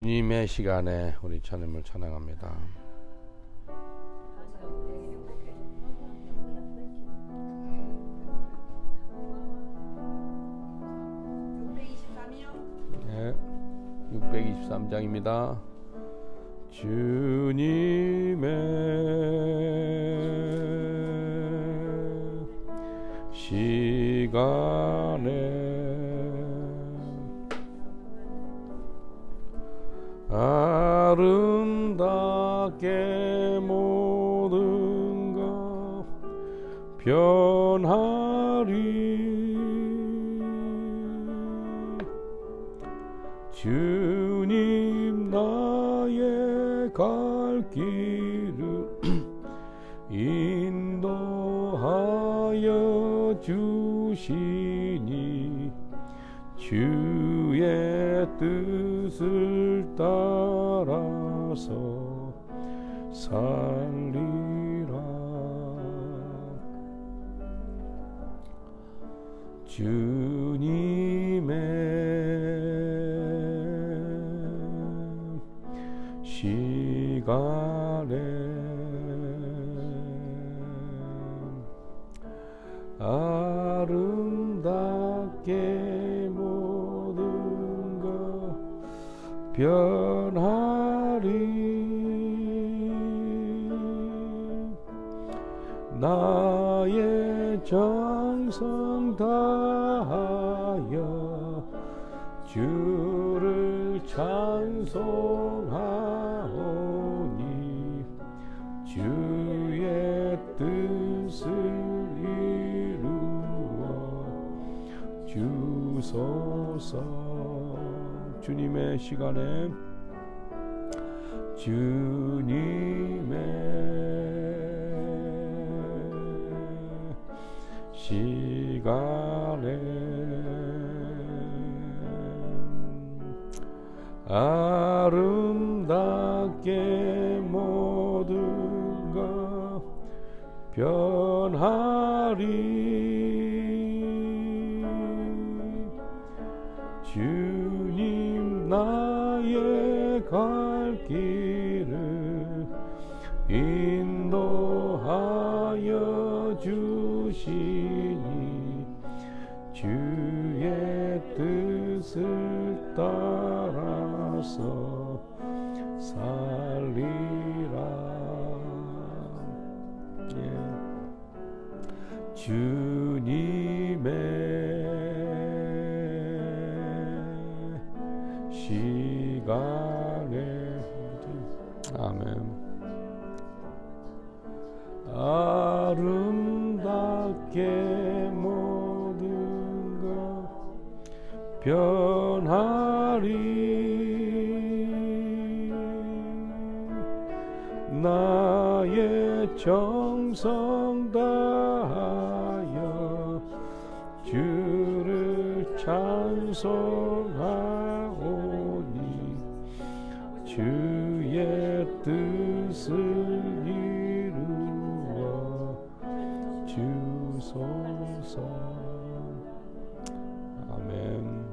주님의 시간에 우리 하나님을 찬양합니다. 네, 623장입니다. 주님의 시간에 아름답게 모든 것 변하리. 주님 나의 갈 길을 인도하여 주시니 주의 뜻을 따라서 살리라. 주님의 시간에 아름답게 모든 것 변하리. 나의 정성 다하여 주를 찬송하오니 주의 뜻을 이루어 주소서. 주님의 시간에 시간에 아름답게 모든 것 변하리. 주님 나의 갈 길을 인도하여 주시니 주의 뜻을 따라서 살리라. 주님의 시간에 아멘. 아름답게 모든 것 변하리. 나의 정성 다하여 주를 찬송하오니 주의 뜻을 이루어 주소서. 아멘.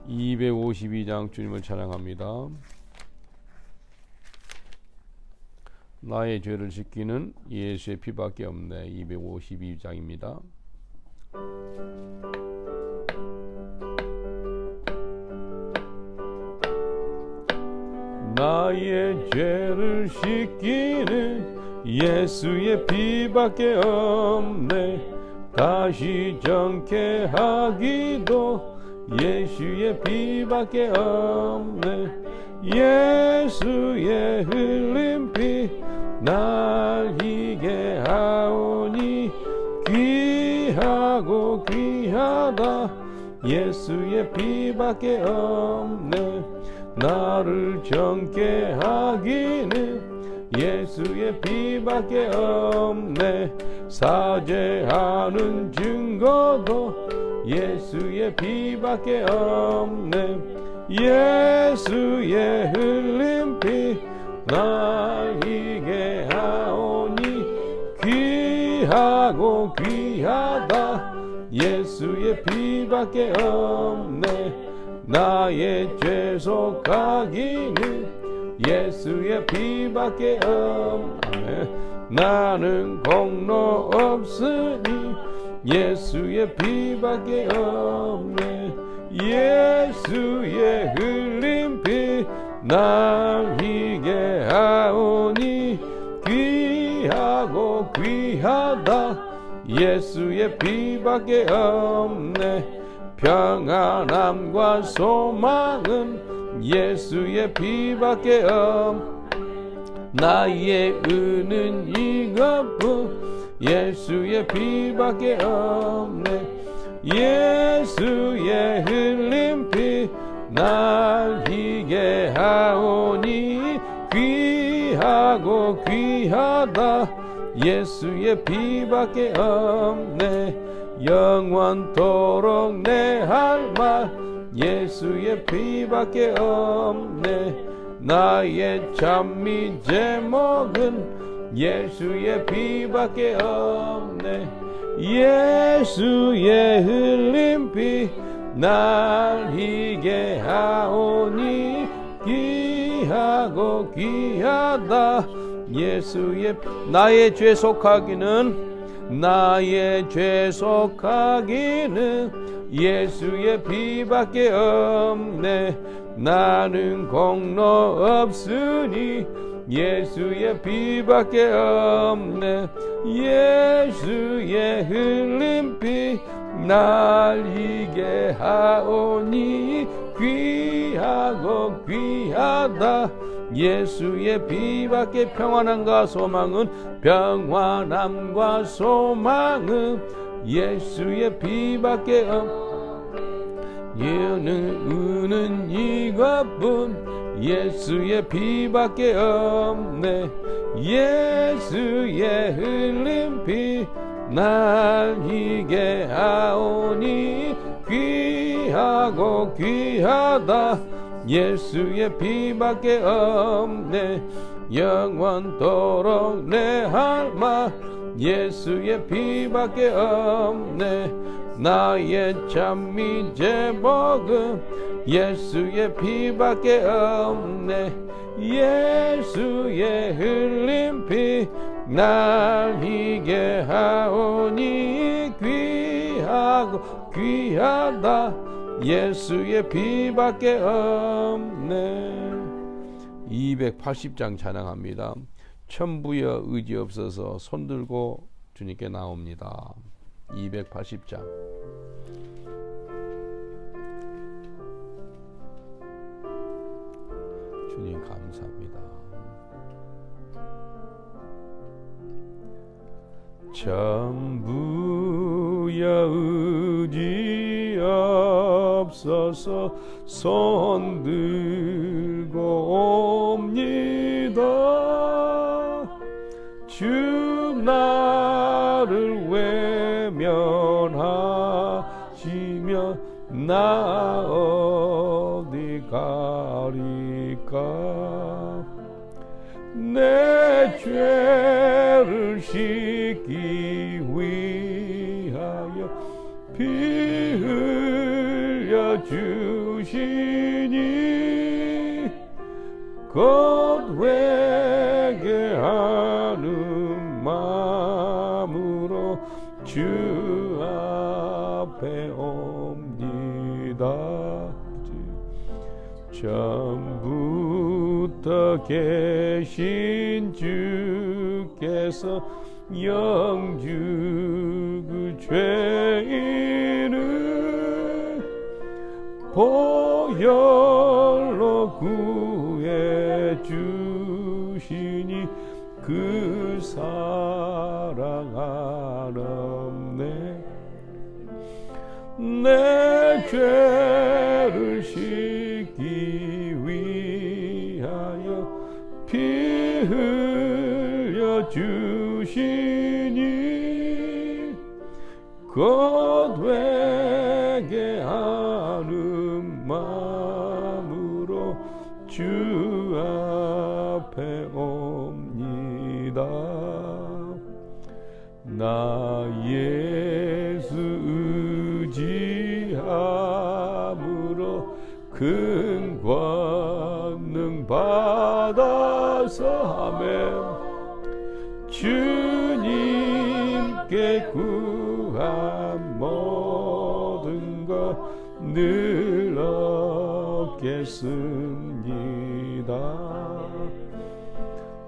252장 주님을 찬양합니다. 나의 죄를 씻기는 예수의 피밖에 없네. 252장입니다. 나의 죄를 씻기는 예수의 피밖에 없네. 다시 정케 하기도 예수의 피밖에 없네. 예수의 흘린 피 날 희게 하오니 귀하고 귀하다. 예수의 피밖에 없네. 나를 정케 하기는 예수의 피밖에 없네. 사죄하는 증거도 예수의 피밖에 없네. 예수의 흘린 피 날 희게 하오니 귀하고 귀하다. 예수의 피밖에 없네. 나의 죄속하기는 예수의 피밖에 없네. 나는 공로 없으니 예수의 피밖에 없네. 예수의 흘린 피 날 희게 하오니 귀하고 귀하다. 예수의 피밖에 없네. 평안함과 소망은 예수의 피밖에 나의 은은 이것뿐 예수의 피밖에 없네. 예수의 흘린 피 날 희게 하오니 귀하고 귀하다. 예수의 피밖에 없네. 영원토록 내 할 말 예수의 피밖에 없네. 나의 찬미 제목은 예수의 피밖에 없네. 예수의 흘린 피 날 희게 하오니 귀하고 귀하다. 예수의 나의 죄속하기는 예수의 피밖에 없네. 나는 공로 없으니 예수의 피밖에 없네. 예수의 흘린 피 날 희게 하오니 귀하고 귀하다. 예수의 피밖에 평안함과 소망은 예수의 피밖에 은은 이것뿐 예수의 피밖에 없네. 예수의 흘린 피 날 희게 하오니 귀하고 귀하다. 예수의 피밖에 없네. 영원토록 내 할 말 예수의 피밖에 없네. 나의 찬미 제목은 예수의 피밖에 없네. 예수의 흘린 피 날 희게 하오니 귀하고 귀하다. 예수의 피밖에 없네. 280장 찬양합니다. 천부여 의지 없어서 손들고 주님께 나옵니다. 280장. 주님 감사합니다. 천부여 의지 없어서 손들고 옵니다. 주 나를 외면하시며 나 어디 가리까. 내 죄를 씻기 위하여 피 흘려 주시니 곧 회개하는 마음으로 주 앞에 옵니다. 처음부터 계신 주께서 영주 그 죄인을 보혈로 구해 주시니 그 사랑 한없네. 내 죄를 씻기 위하여 피 흘려 주시니 곧 회개하는 마음으로 주 앞에 옵니다. 나 예수 의지함으로 큰 권능 받아서 하며 주님께 구한 모든 것 늘 얻겠습니다.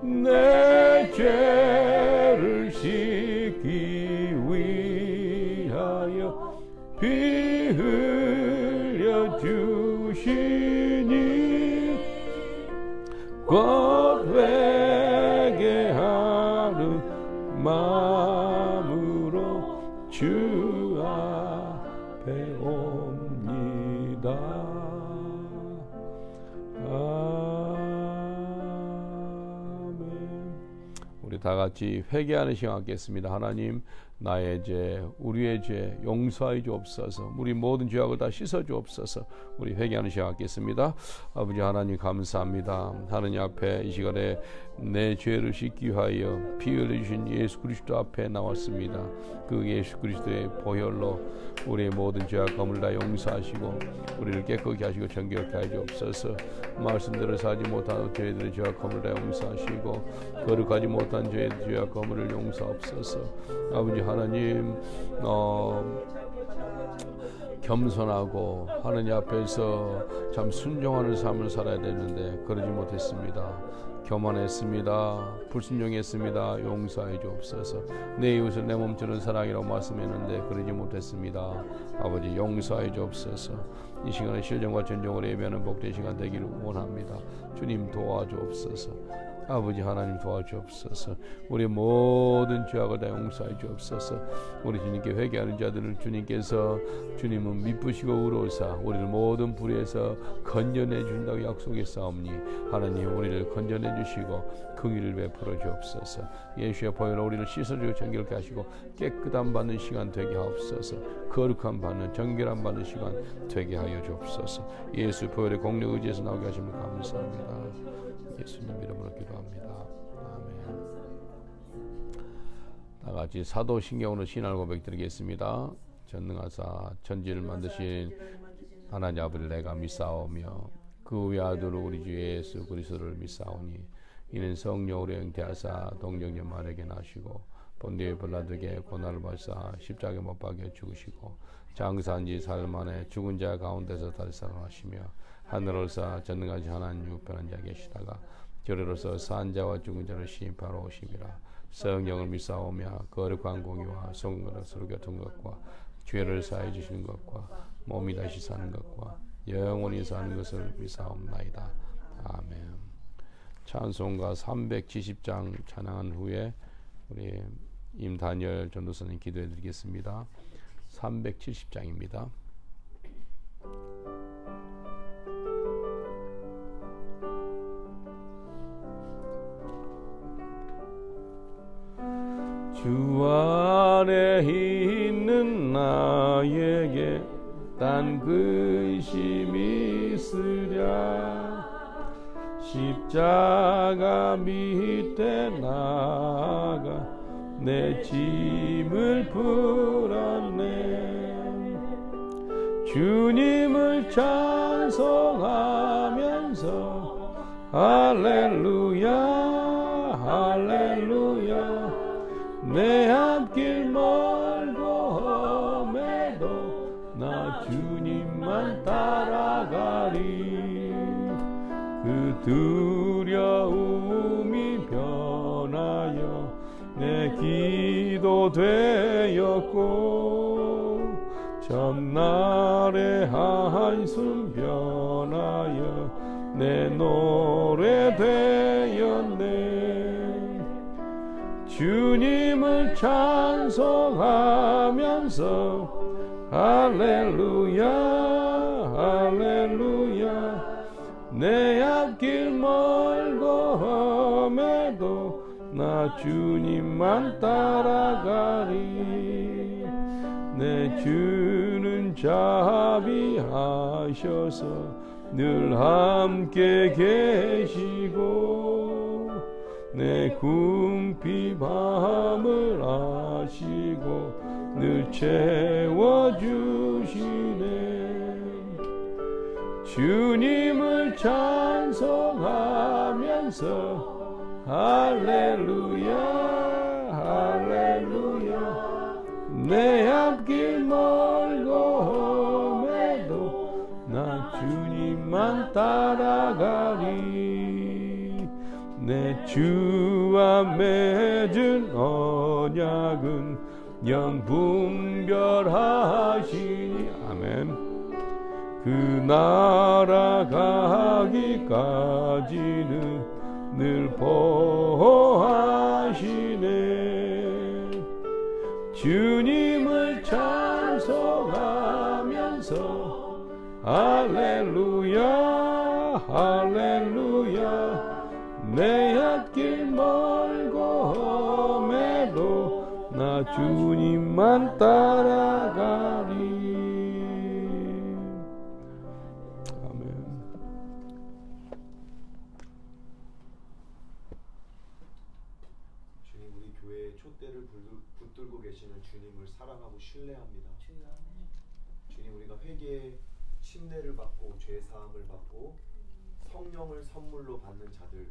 내 죄를 씻기 위하여 피 흘려 주시니 곧 회개하는 마음으로 주 앞에 옵니다. 아멘. 우리 다 같이 회개하는 시간 갖겠습니다. 하나님, 나의 죄, 우리의 죄 용서해 주옵소서. 우리 모든 죄악을 다 씻어 주옵소서. 우리 회개하는 시간 갖겠습니다. 아버지 하나님 감사합니다. 하나님 앞에 이 시간에 내 죄를 씻기 위하여 피 흘려주신 예수 그리스도 앞에 나왔습니다. 그 예수 그리스도의 보혈로 우리의 모든 죄악 검을 다 용서하시고 우리를 깨끗게 하시고 정결케 하여 주옵소서. 말씀대로 사지 못한 죄들의 죄악 검을 다 용서하시고 거룩하지 못한 죄악 검을 용서옵소서. 아버지 하나님, 겸손하고 하나님 앞에서 참 순종하는 삶을 살아야 되는데 그러지 못했습니다. 교만했습니다. 불순종했습니다. 용서해 주옵소서. 내 이웃을 내 몸처럼 사랑이라고 말씀했는데 그러지 못했습니다. 아버지 용서해 주옵소서. 이 시간에 실정과 전정으로 예배하는 복된 시간 되기를 원합니다. 주님 도와주옵소서. 아버지 하나님 도와주옵소서. 우리 모든 죄악을 다 용서해 주옵소서. 우리 주님께 회개하는 자들을 주님께서 주님은 미쁘시고 의로우사 우리를 모든 불의에서 건져내 준다고 약속했사옵니 하나님 우리를 건져내 주시고 긍휼을 베풀어 주옵소서. 예수의 보혈로 우리를 씻어주고 정결케 하시고 깨끗함 받는 시간 되게 하옵소서. 거룩함 받는 정결함 받는 시간 되게 하여 주옵소서. 예수 보혈의 공력 의지에서 나오게 하심을 감사합니다. 예수님 이름으로 기도합니다. 아멘. 다 같이 사도신경으로 신앙 고백 드리겠습니다. 전능하사 천지를 만드신 하나님 아버지를 내가 믿사오며 그 외아들 우리 주 예수 그리스도를 믿사오니 이는 성령으로 잉태하사 동정녀 마리아에게 나시고 본디오 빌라도에게 고난을 받으사 십자가에 못 박혀 죽으시고 장사한 지 사흘 만에 죽은 자 가운데서 다시 살아나시며 하늘로서 전능하신 하나님 우편한 자 계시다가 결의로서 산 자와 죽은 자를 심판하러 오심이라. 성령을 믿사오며 거룩한 공의와 성령으로 서로 교통 것과 죄를 사해 주시는 것과 몸이 다시 사는 것과 영원히 사는 것을 믿사옵나이다. 아멘. 찬송가 370장 찬양한 후에 우리 임다니엘 전도사님 기도해 드리겠습니다. 370장입니다. 주 안에 있는 나에게 딴 근심이 있으랴. 십자가 밑에 나가 내 짐을 풀었네. 주님을 찬송하면서 할렐루야 할렐루야. 내 앞길 멀고 험해도 나 주님만 따라가리. 그 두려움이 변하여 내 기도 되었고 전날의 한숨 변하여 내 노래 되었네. 주님을 찬송하면서 할렐루야 할렐루야. 내 앞길 멀고 험해도 나 주님만 따라가리. 내 주는 자비하셔서 늘 함께 계시고 내 궁핍 밤을 아시고 늘 채워주시네. 주님을 찬송하면서 할렐루야 할렐루야 내 앞길 멀고 험해도 나 주님만 따라가리 내 주와 맺은 언약은 영분별하시니 아멘 그 나라 가기까지는 늘 보호하시네 주님을 찬송하면서 할렐루야 할렐루야 내 앞길 멀고 험해도 나 주님만 따라가리 붙들고 계시는 주님을 사랑하고 신뢰합니다. 주님 우리가 회개의 침례를 받고 죄사함을 받고 성령을 선물로 받는 자들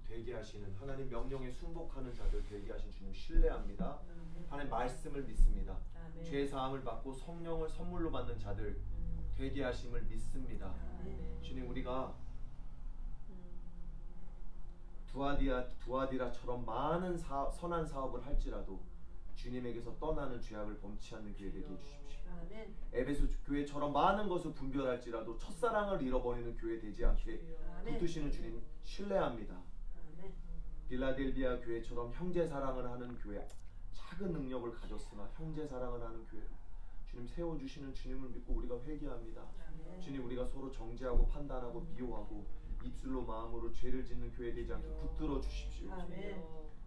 되게 하시는 하나님 명령에 순복하는 자들 되게 하신 주님 신뢰합니다. 하나님 말씀을 믿습니다. 죄사함을 받고 성령을 선물로 받는 자들 되게 하심을 믿습니다. 주님 우리가 두아디라처럼 많은 선한 사업을 할지라도 주님에게서 떠나는 죄악을 범치 않는 교회 되게 해주십시오. 에베소 교회처럼 많은 것을 분별할지라도 첫사랑을 잃어버리는 교회 되지 않게 붙드시는 주님 신뢰합니다. 빌라델비아 교회처럼 형제사랑을 하는 교회 작은 능력을 가졌으나 형제사랑을 하는 교회 주님 세워주시는 주님을 믿고 우리가 회개합니다. 주님 우리가 서로 정죄하고 판단하고 미워하고 입술로 마음으로 죄를 짓는 교회 되지 않게 붙들어 주십시오.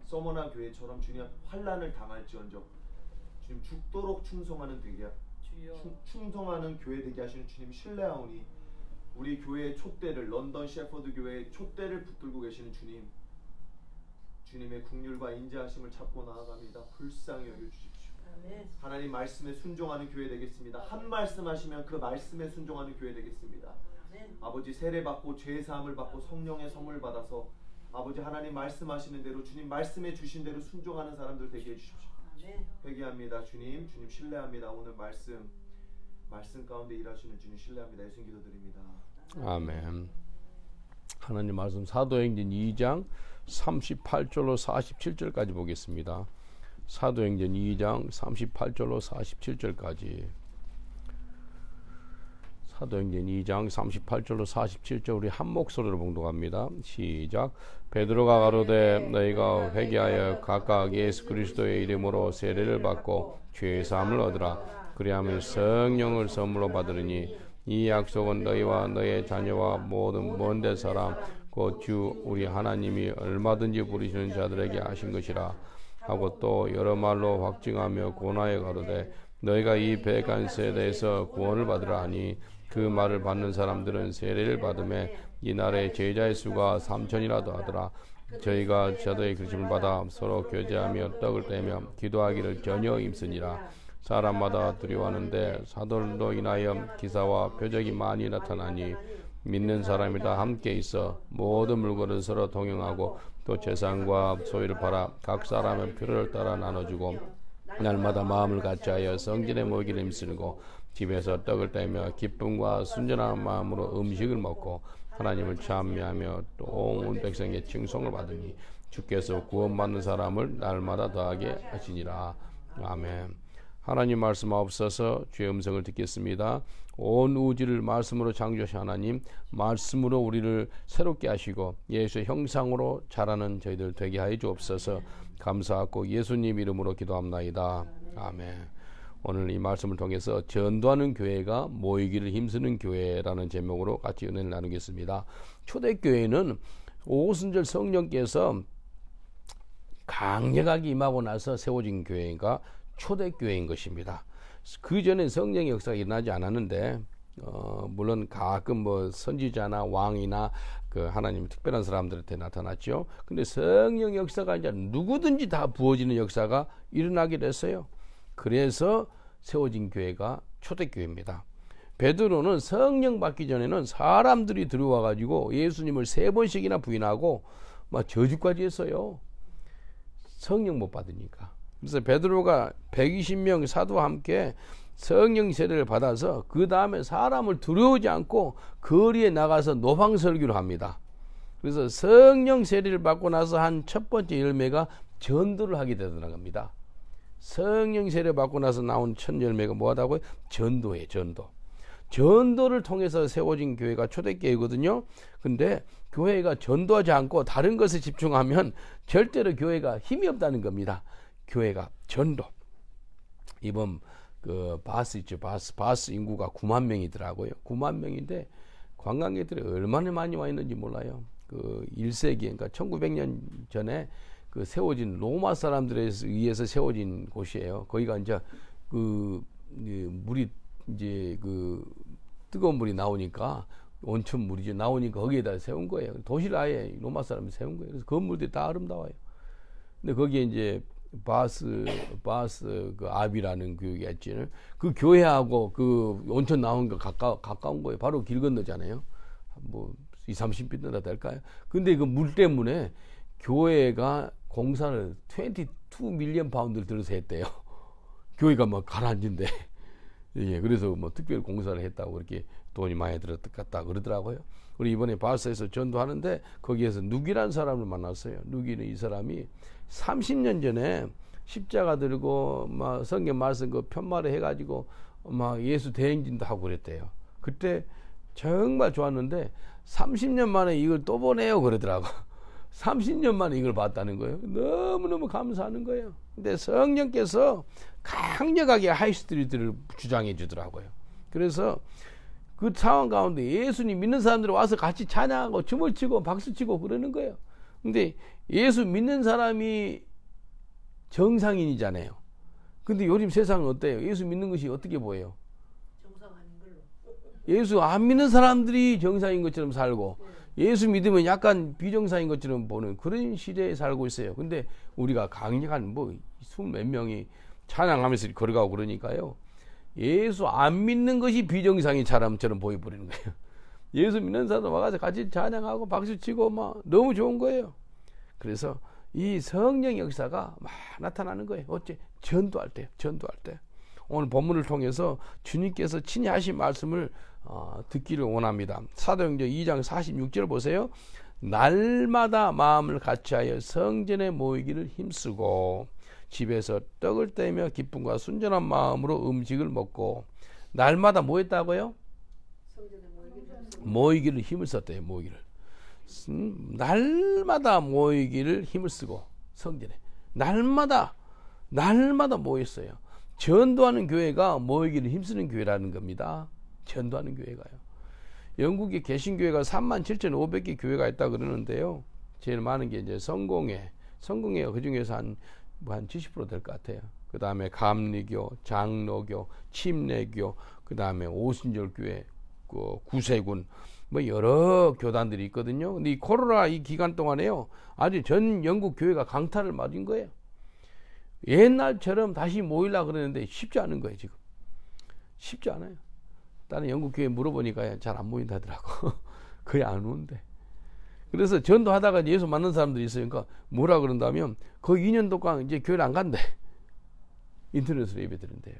서머나 교회처럼 주님 앞에 환난을 당할지언정 주님 죽도록 충성하는 충성하는 교회 되게 하시는 주님 신뢰하오니 우리 교회의 촛대를 런던 셰퍼드 교회의 촛대를 붙들고 계시는 주님 주님의 긍휼과 인자하심을 찾고 나아갑니다. 불쌍히 여겨주십시오. 하나님 말씀에 순종하는 교회 되겠습니다. 한 말씀 하시면 그 말씀에 순종하는 교회 되겠습니다. 아버지 세례받고 죄사함을 받고 성령의 선물 받아서 아버지 하나님 말씀하시는 대로 주님 말씀해 주신 대로 순종하는 사람들 되게 해주십시오. 회개합니다. 주님 신뢰합니다. 오늘 말씀 가운데 일하시는 주님 신뢰합니다. 예수님 기도드립니다. 아멘. 하나님 말씀 사도행전 2장 38절로 47절까지 보겠습니다. 사도행전 2장 38절로 47절까지 사도행전 2장 38절로 47절 우리 한 목소리로 봉독합니다. 시작. 베드로가 가로되 너희가 회개하여 각각 예수 그리스도의 이름으로 세례를 받고 죄사함을 얻으라. 그리하면 성령을 선물로 받으리니 이 약속은 너희와 너희의 자녀와 모든 먼데 사람 곧 주 우리 하나님이 얼마든지 부르시는 자들에게 하신 것이라 하고 또 여러 말로 확증하며 권하여 가로되 너희가 이 배간 세대에서 구원을 받으라 하니 그 말을 받는 사람들은 세례를 받음에 이날의 제자의 수가 3,000이라도 하더라. 저희가 저도의 그리심을 받아 서로 교제하며 떡을 떼며 기도하기를 전혀 힘쓰니라. 사람마다 두려워하는데 사도들로 인하여 기사와 표적이 많이 나타나니 믿는 사람이 다 함께 있어 모든 물건을 서로 동용하고 또 재산과 소유를 팔아 각 사람의 필요를 따라 나눠주고 날마다 마음을 같이하여 성전에 모이기를 힘쓰고 집에서 떡을 떼며 기쁨과 순전한 마음으로 음식을 먹고 하나님을 찬미하며 또 온 백성의 칭송을 받으니 주께서 구원받는 사람을 날마다 더하게 하시니라. 아멘. 하나님 말씀하옵소서. 주의 음성을 듣겠습니다. 온 우주를 말씀으로 창조하신 하나님, 말씀으로 우리를 새롭게 하시고 예수의 형상으로 자라는 저희들 되게 하여 주옵소서. 감사하고 예수님 이름으로 기도합나이다. 아멘. 오늘 이 말씀을 통해서 전도하는 교회가 모이기를 힘쓰는 교회라는 제목으로 같이 은혜를 나누겠습니다. 초대교회는 오순절 성령께서 강력하게 임하고 나서 세워진 교회가 초대교회인 것입니다. 그 전에 성령의 역사가 일어나지 않았는데 물론 가끔 뭐 선지자나 왕이나 그 하나님 특별한 사람들한테 나타났죠. 근데 성령 역사가 이제 누구든지 다 부어지는 역사가 일어나게 됐어요. 그래서 세워진 교회가 초대교회입니다. 베드로는 성령 받기 전에는 사람들이 들어와가지고 예수님을 3번씩이나 부인하고 막 저주까지 했어요. 성령 못 받으니까. 그래서 베드로가 120명 사도와 함께 성령 세례를 받아서 그 다음에 사람을 들어오지 않고 거리에 나가서 노방 설교를 합니다. 그래서 성령 세례를 받고 나서 한 첫 번째 열매가 전도를 하게 되더라는 겁니다. 성령 세례 받고 나서 나온 첫 열매가 뭐하다고요? 전도예요. 전도를 통해서 세워진 교회가 초대교회거든요. 근데 교회가 전도하지 않고 다른 것에 집중하면 절대로 교회가 힘이 없다는 겁니다. 교회가 전도. 이번 그 바스 있죠. 바스 인구가 9만 명이더라고요. 9만 명인데 관광객들이 얼마나 많이 와 있는지 몰라요. 그 1세기, 그러니까 1900년 전에 그 세워진 로마 사람들에 의해서 세워진 곳이에요. 거기가 이제 그 물이 이제 그 뜨거운 물이 나오니까 온천 물이 나오니까 거기에다 세운 거예요. 도시를 아예 로마 사람이 세운 거예요. 그래서 건물들이 다 아름다워요. 근데 거기에 이제 바스 그 아비라는 교회가 있지. 그 교회하고 그 온천 나온 거 가까운 거예요. 바로 길 건너잖아요. 뭐 20-30피트나 될까요? 근데 그 물 때문에 교회가 공사를 22 밀리언 파운드를 들어서 했대요. 교회가 막 가라앉은데. 예, 그래서 뭐 특별 공사를 했다고 그렇게 돈이 많이 들었다 그러더라고요. 우리 이번에 바스에서 전도하는데 거기에서 누기란 사람을 만났어요. 누기는 이 사람이 30년 전에 십자가 들고 막 성경 말씀 그 편말을 해가지고 막 예수 대행진도 하고 그랬대요. 그때 정말 좋았는데 30년 만에 이걸 또 보내요 그러더라고. 30년 만에 이걸 봤다는 거예요. 너무너무 감사하는 거예요. 근데 성령께서 강력하게 하이스트리트를 주장해 주더라고요. 그래서 그 상황 가운데 예수님 믿는 사람들이 와서 같이 찬양하고 춤을 추고 박수 치고 그러는 거예요. 근데 예수 믿는 사람이 정상인이잖아요. 근데 요즘 세상은 어때요? 예수 믿는 것이 어떻게 보여요? 정상 아닌 걸로. 예수 안 믿는 사람들이 정상인 것처럼 살고 예수 믿으면 약간 비정상인 것처럼 보는 그런 시대에 살고 있어요. 근데 우리가 강력한 뭐 20몇 명이 찬양하면서 걸어가고 그러니까요. 예수 안 믿는 것이 비정상인 사람처럼 보여버리는 거예요. 예수 믿는 사람 와가지고 같이 찬양하고 박수치고 막 너무 좋은 거예요. 그래서 이 성령 역사가 막 나타나는 거예요. 어째? 전도할 때. 오늘 본문을 통해서 주님께서 친히 하신 말씀을 듣기를 원합니다. 사도행전 2장 46절 보세요. 날마다 마음을 같이하여 성전에 모이기를 힘쓰고 집에서 떡을 떼며 기쁨과 순전한 마음으로 음식을 먹고. 날마다 뭐 했다고요? 모이기를 힘을 썼대요. 날마다 모이기를 힘을 쓰고 성전에 날마다 모였어요. 전도하는 교회가 모이기를 힘쓰는 교회라는 겁니다. 전도하는 교회가요. 영국에 개신교회가 37,500개 교회가 있다 그러는데요. 제일 많은 게 이제 성공회가 그 중에서 한 70% 될 것 같아요. 그 다음에 감리교, 장로교, 침례교, 그 다음에 오순절교회, 구세군, 뭐 여러 교단들이 있거든요. 근데 이 코로나 이 기간 동안에요, 아주 전 영국 교회가 강타를 맞은 거예요. 옛날처럼 다시 모이려고 그러는데 쉽지 않은 거예요, 지금. 쉽지 않아요. 다른 영국 교회 물어보니까 잘 안 모인다더라고. 거의 안 오는데. 그래서 전도하다가 예수 만난 사람들이 있어요. 그러니까 뭐라 그런다면 거의 2년 동안 이제 교회를 안 간대. 인터넷으로 예배 드린대요.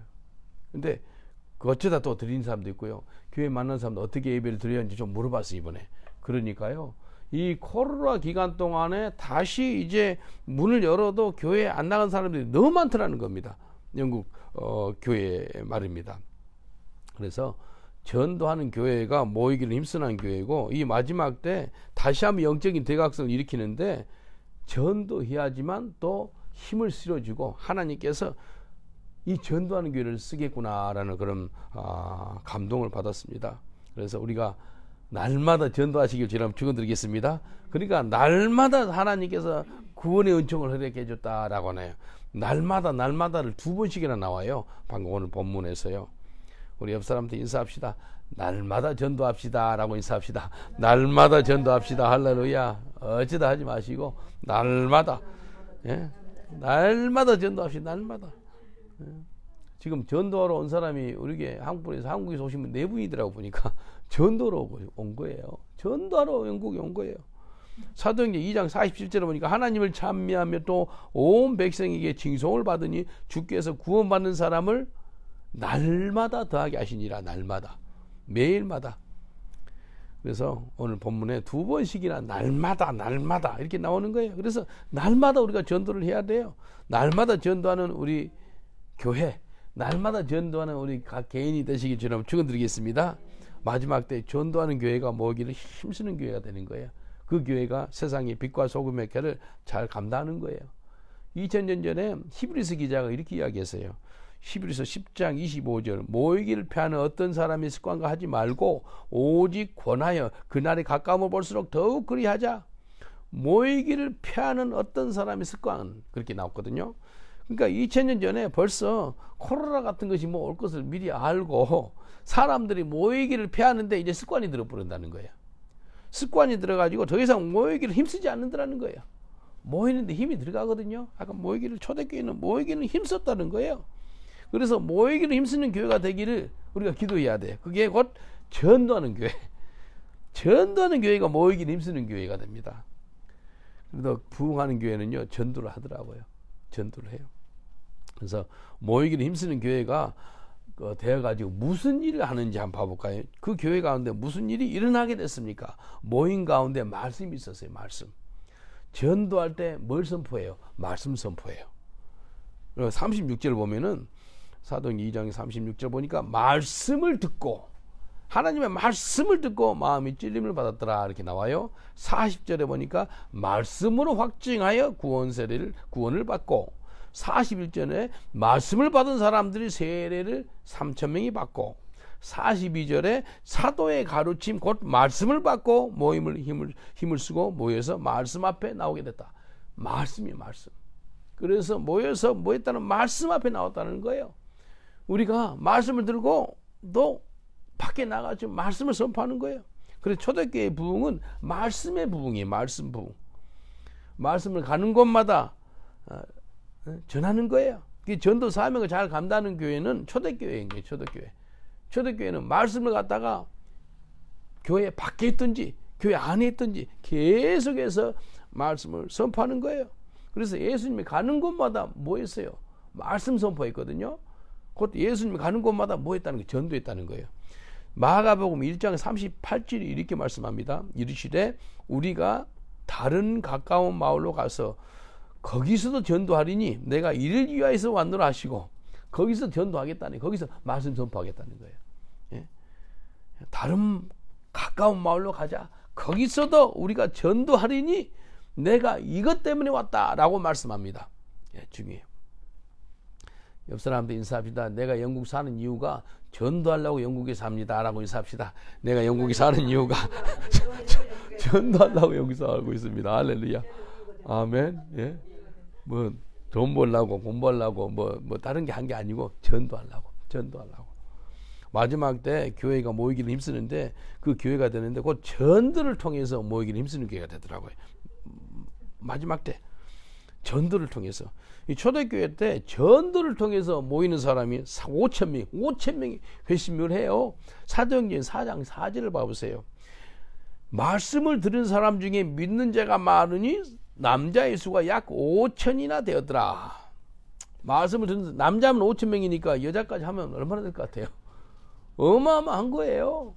근데 그 어쩌다 또 드린 사람도 있고요. 교회 만난 사람도 어떻게 예배를 드려야 하는지 좀 물어봤어요, 이번에. 그러니까요. 이 코로나 기간 동안에 다시 이제 문을 열어도 교회에 안 나간 사람들이 너무 많더라는 겁니다. 영국 교회 말입니다. 그래서 전도하는 교회가 모이기를 힘쓰는 교회고, 이 마지막 때 다시 한번 영적인 대각성을 일으키는데 전도해야지만 또 힘을 실어주고 하나님께서 이 전도하는 교회를 쓰겠구나라는 그런 감동을 받았습니다. 그래서 우리가 날마다 전도하시길 주님 축원드리겠습니다. 그러니까 날마다 하나님께서 구원의 은총을 허락해 줬다라고 하네요. 날마다를 2번씩이나 나와요. 방금 오늘 본문에서요. 우리 옆 사람한테 인사합시다. 날마다 전도합시다 라고 인사합시다. 날마다 전도합시다. 할렐루야. 어쩌다 하지 마시고 날마다, 예? 날마다 전도합시다. 날마다. 예? 지금 전도하러 온 사람이 우리게 한국에서 오시면 4분이더라고 보니까 전도하러 온 거예요. 전도하러 영국에 온 거예요. 사도행전 2장 47절에 보니까 하나님을 찬미하며 또 온 백성에게 징송을 받으니 주께서 구원받는 사람을 날마다 더하게 하시니라. 날마다, 매일마다. 그래서 오늘 본문에 2번씩이나 날마다 이렇게 나오는 거예요. 그래서 날마다 우리가 전도를 해야 돼요. 날마다 전도하는 우리 교회, 날마다 전도하는 우리 각 개인이 되시기 전에 축원드리겠습니다. 마지막 때 전도하는 교회가 모으기를 힘쓰는 교회가 되는 거예요. 그 교회가 세상의 빛과 소금의 역할을 잘 감당하는 거예요. 2000년 전에 히브리서 기자가 이렇게 이야기했어요. 히브리서 10장 25절 모이기를 피하는 어떤 사람의 습관과 하지 말고 오직 권하여 그날이 가까움을 볼수록 더욱 그리하자. 모이기를 피하는 어떤 사람의 습관, 그렇게 나왔거든요. 그러니까 2000년 전에 벌써 코로나 같은 것이 뭐 올 것을 미리 알고 사람들이 모이기를 피하는데 이제 습관이 들어버린다는 거예요. 습관이 들어가지고 더 이상 모이기를 힘쓰지 않는다는 거예요. 모이는데 힘이 들어가거든요. 아까 모이기를 초대교회는 모이기는 힘썼다는 거예요. 그래서 모이기를 힘쓰는 교회가 되기를 우리가 기도해야 돼. 그게 곧 전도하는 교회. 전도하는 교회가 모이기를 힘쓰는 교회가 됩니다. 그래서 부흥하는 교회는요, 전도를 하더라고요. 전도를 해요. 그래서 모이기를 힘쓰는 교회가 되어가지고 무슨 일을 하는지 한번 봐볼까요? 그 교회 가운데 무슨 일이 일어나게 됐습니까? 모임 가운데 말씀이 있었어요. 말씀. 전도할 때 뭘 선포해요? 말씀 선포해요. 36절 보면은 사도행전 2장 36절 보니까 말씀을 듣고 하나님의 말씀을 듣고 마음이 찔림을 받았더라 이렇게 나와요. 40절에 보니까 말씀으로 확증하여 구원을 받고 41절에 말씀을 받은 사람들이 세례를 3,000명이 받고 42절에 사도의 가르침 곧 말씀을 받고 모임을 힘을 쓰고 모여서 말씀 앞에 나오게 됐다. 말씀이에요. 말씀. 그래서 모여서 모였다는 말씀 앞에 나왔다는 거예요. 우리가 말씀을 들고 또 밖에 나가서 말씀을 선포하는 거예요. 그래서 초대교회의 부흥은 말씀의 부흥이에요. 말씀 부흥. 말씀을 가는 곳마다 전하는 거예요. 전도 사명을 잘 감당하는 교회는 초대교회인 거예요. 초대교회. 초대교회는 말씀을 갖다가 교회 밖에 있든지 교회 안에 있든지 계속해서 말씀을 선포하는 거예요. 그래서 예수님이 가는 곳마다 뭐 했어요? 말씀 선포했거든요. 곧 예수님이 가는 곳마다 뭐 했다는 게 전도했다는 거예요. 마가복음 1장 38절이 이렇게 말씀합니다. 이르시되 우리가 다른 가까운 마을로 가서 거기서도 전도하리니 내가 이를 위하여서 왔노라 하시고 거기서 전도하겠다니 거기서 말씀 선포하겠다는 거예요. 예? 다른 가까운 마을로 가자. 거기서도 우리가 전도하리니 내가 이것 때문에 왔다라고 말씀합니다. 예, 중요해요. 옆 사람한테 인사합시다. 내가 영국 사는 이유가 전도하려고 영국에 삽니다 라고 인사합시다. 내가 영국에 사는 이유가 전도하려고 여기서 살고 있습니다. 할렐루야. 아멘. 예. 뭐 돈 벌려고 공부하려고 뭐 다른 게 한 게 아니고 전도하려고. 마지막 때 교회가 모이기를 힘쓰는데 그 교회가 되는데 곧 전도를 통해서 모이기를 힘쓰는 교회가 되더라고요. 마지막 때 전도를 통해서 이 초대교회 때 전도를 통해서 모이는 사람이 5,000명이 회심을 해요. 사도행전 4장 4절을 봐보세요. 말씀을 들은 사람 중에 믿는 자가 많으니 남자의 수가 약 5,000이나 되었더라. 말씀을 듣는 남자면 5,000명이니까 여자까지 하면 얼마나 될 것 같아요? 어마어마한 거예요.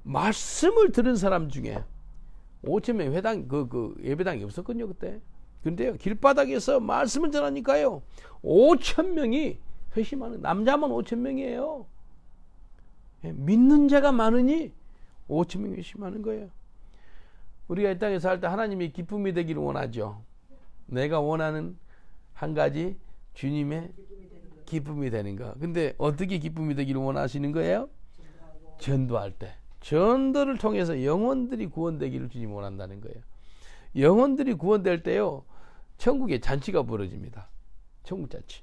말씀을 들은 사람 중에 5,000명 회당 그 예배당이 없었거든요 그때. 근데요 길바닥에서 말씀을 전하니까요 5,000명이 회심하는 남자만 5,000명이에요. 믿는 자가 많으니 5,000명이 회심하는 거예요. 우리가 이 땅에 살 때 하나님이 기쁨이 되기를 원하죠. 내가 원하는 한 가지 주님의 기쁨이 되는 거. 근데 어떻게 기쁨이 되기를 원하시는 거예요? 전도할 때. 전도를 통해서 영혼들이 구원되기를 주님이 원한다는 거예요. 영혼들이 구원될 때요 천국에 잔치가 벌어집니다. 천국 잔치.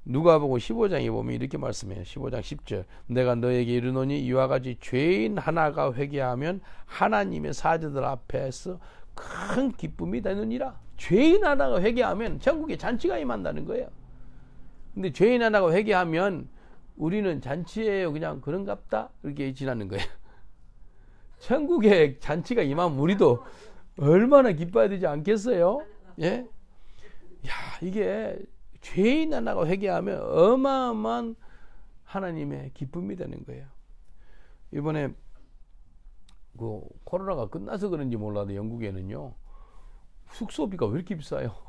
누가복음 15장에 보면 이렇게 말씀해요. 15장 10절 내가 너에게 이르노니 이와 같이 죄인 하나가 회개하면 하나님의 사자들 앞에서 큰 기쁨이 되느니라. 죄인 하나가 회개하면 천국에 잔치가 임한다는 거예요. 근데 죄인 하나가 회개하면 우리는 잔치예요. 그냥 그런갑다. 이렇게 지나는 거예요. 천국에 잔치가 임하면 우리도 얼마나 기뻐야 되지 않겠어요? 예? 야, 이게 죄인 하나가 회개하면 어마어마한 하나님의 기쁨이 되는 거예요. 이번에 그 코로나가 끝나서 그런지 몰라도 영국에는요, 숙소비가 왜 이렇게 비싸요?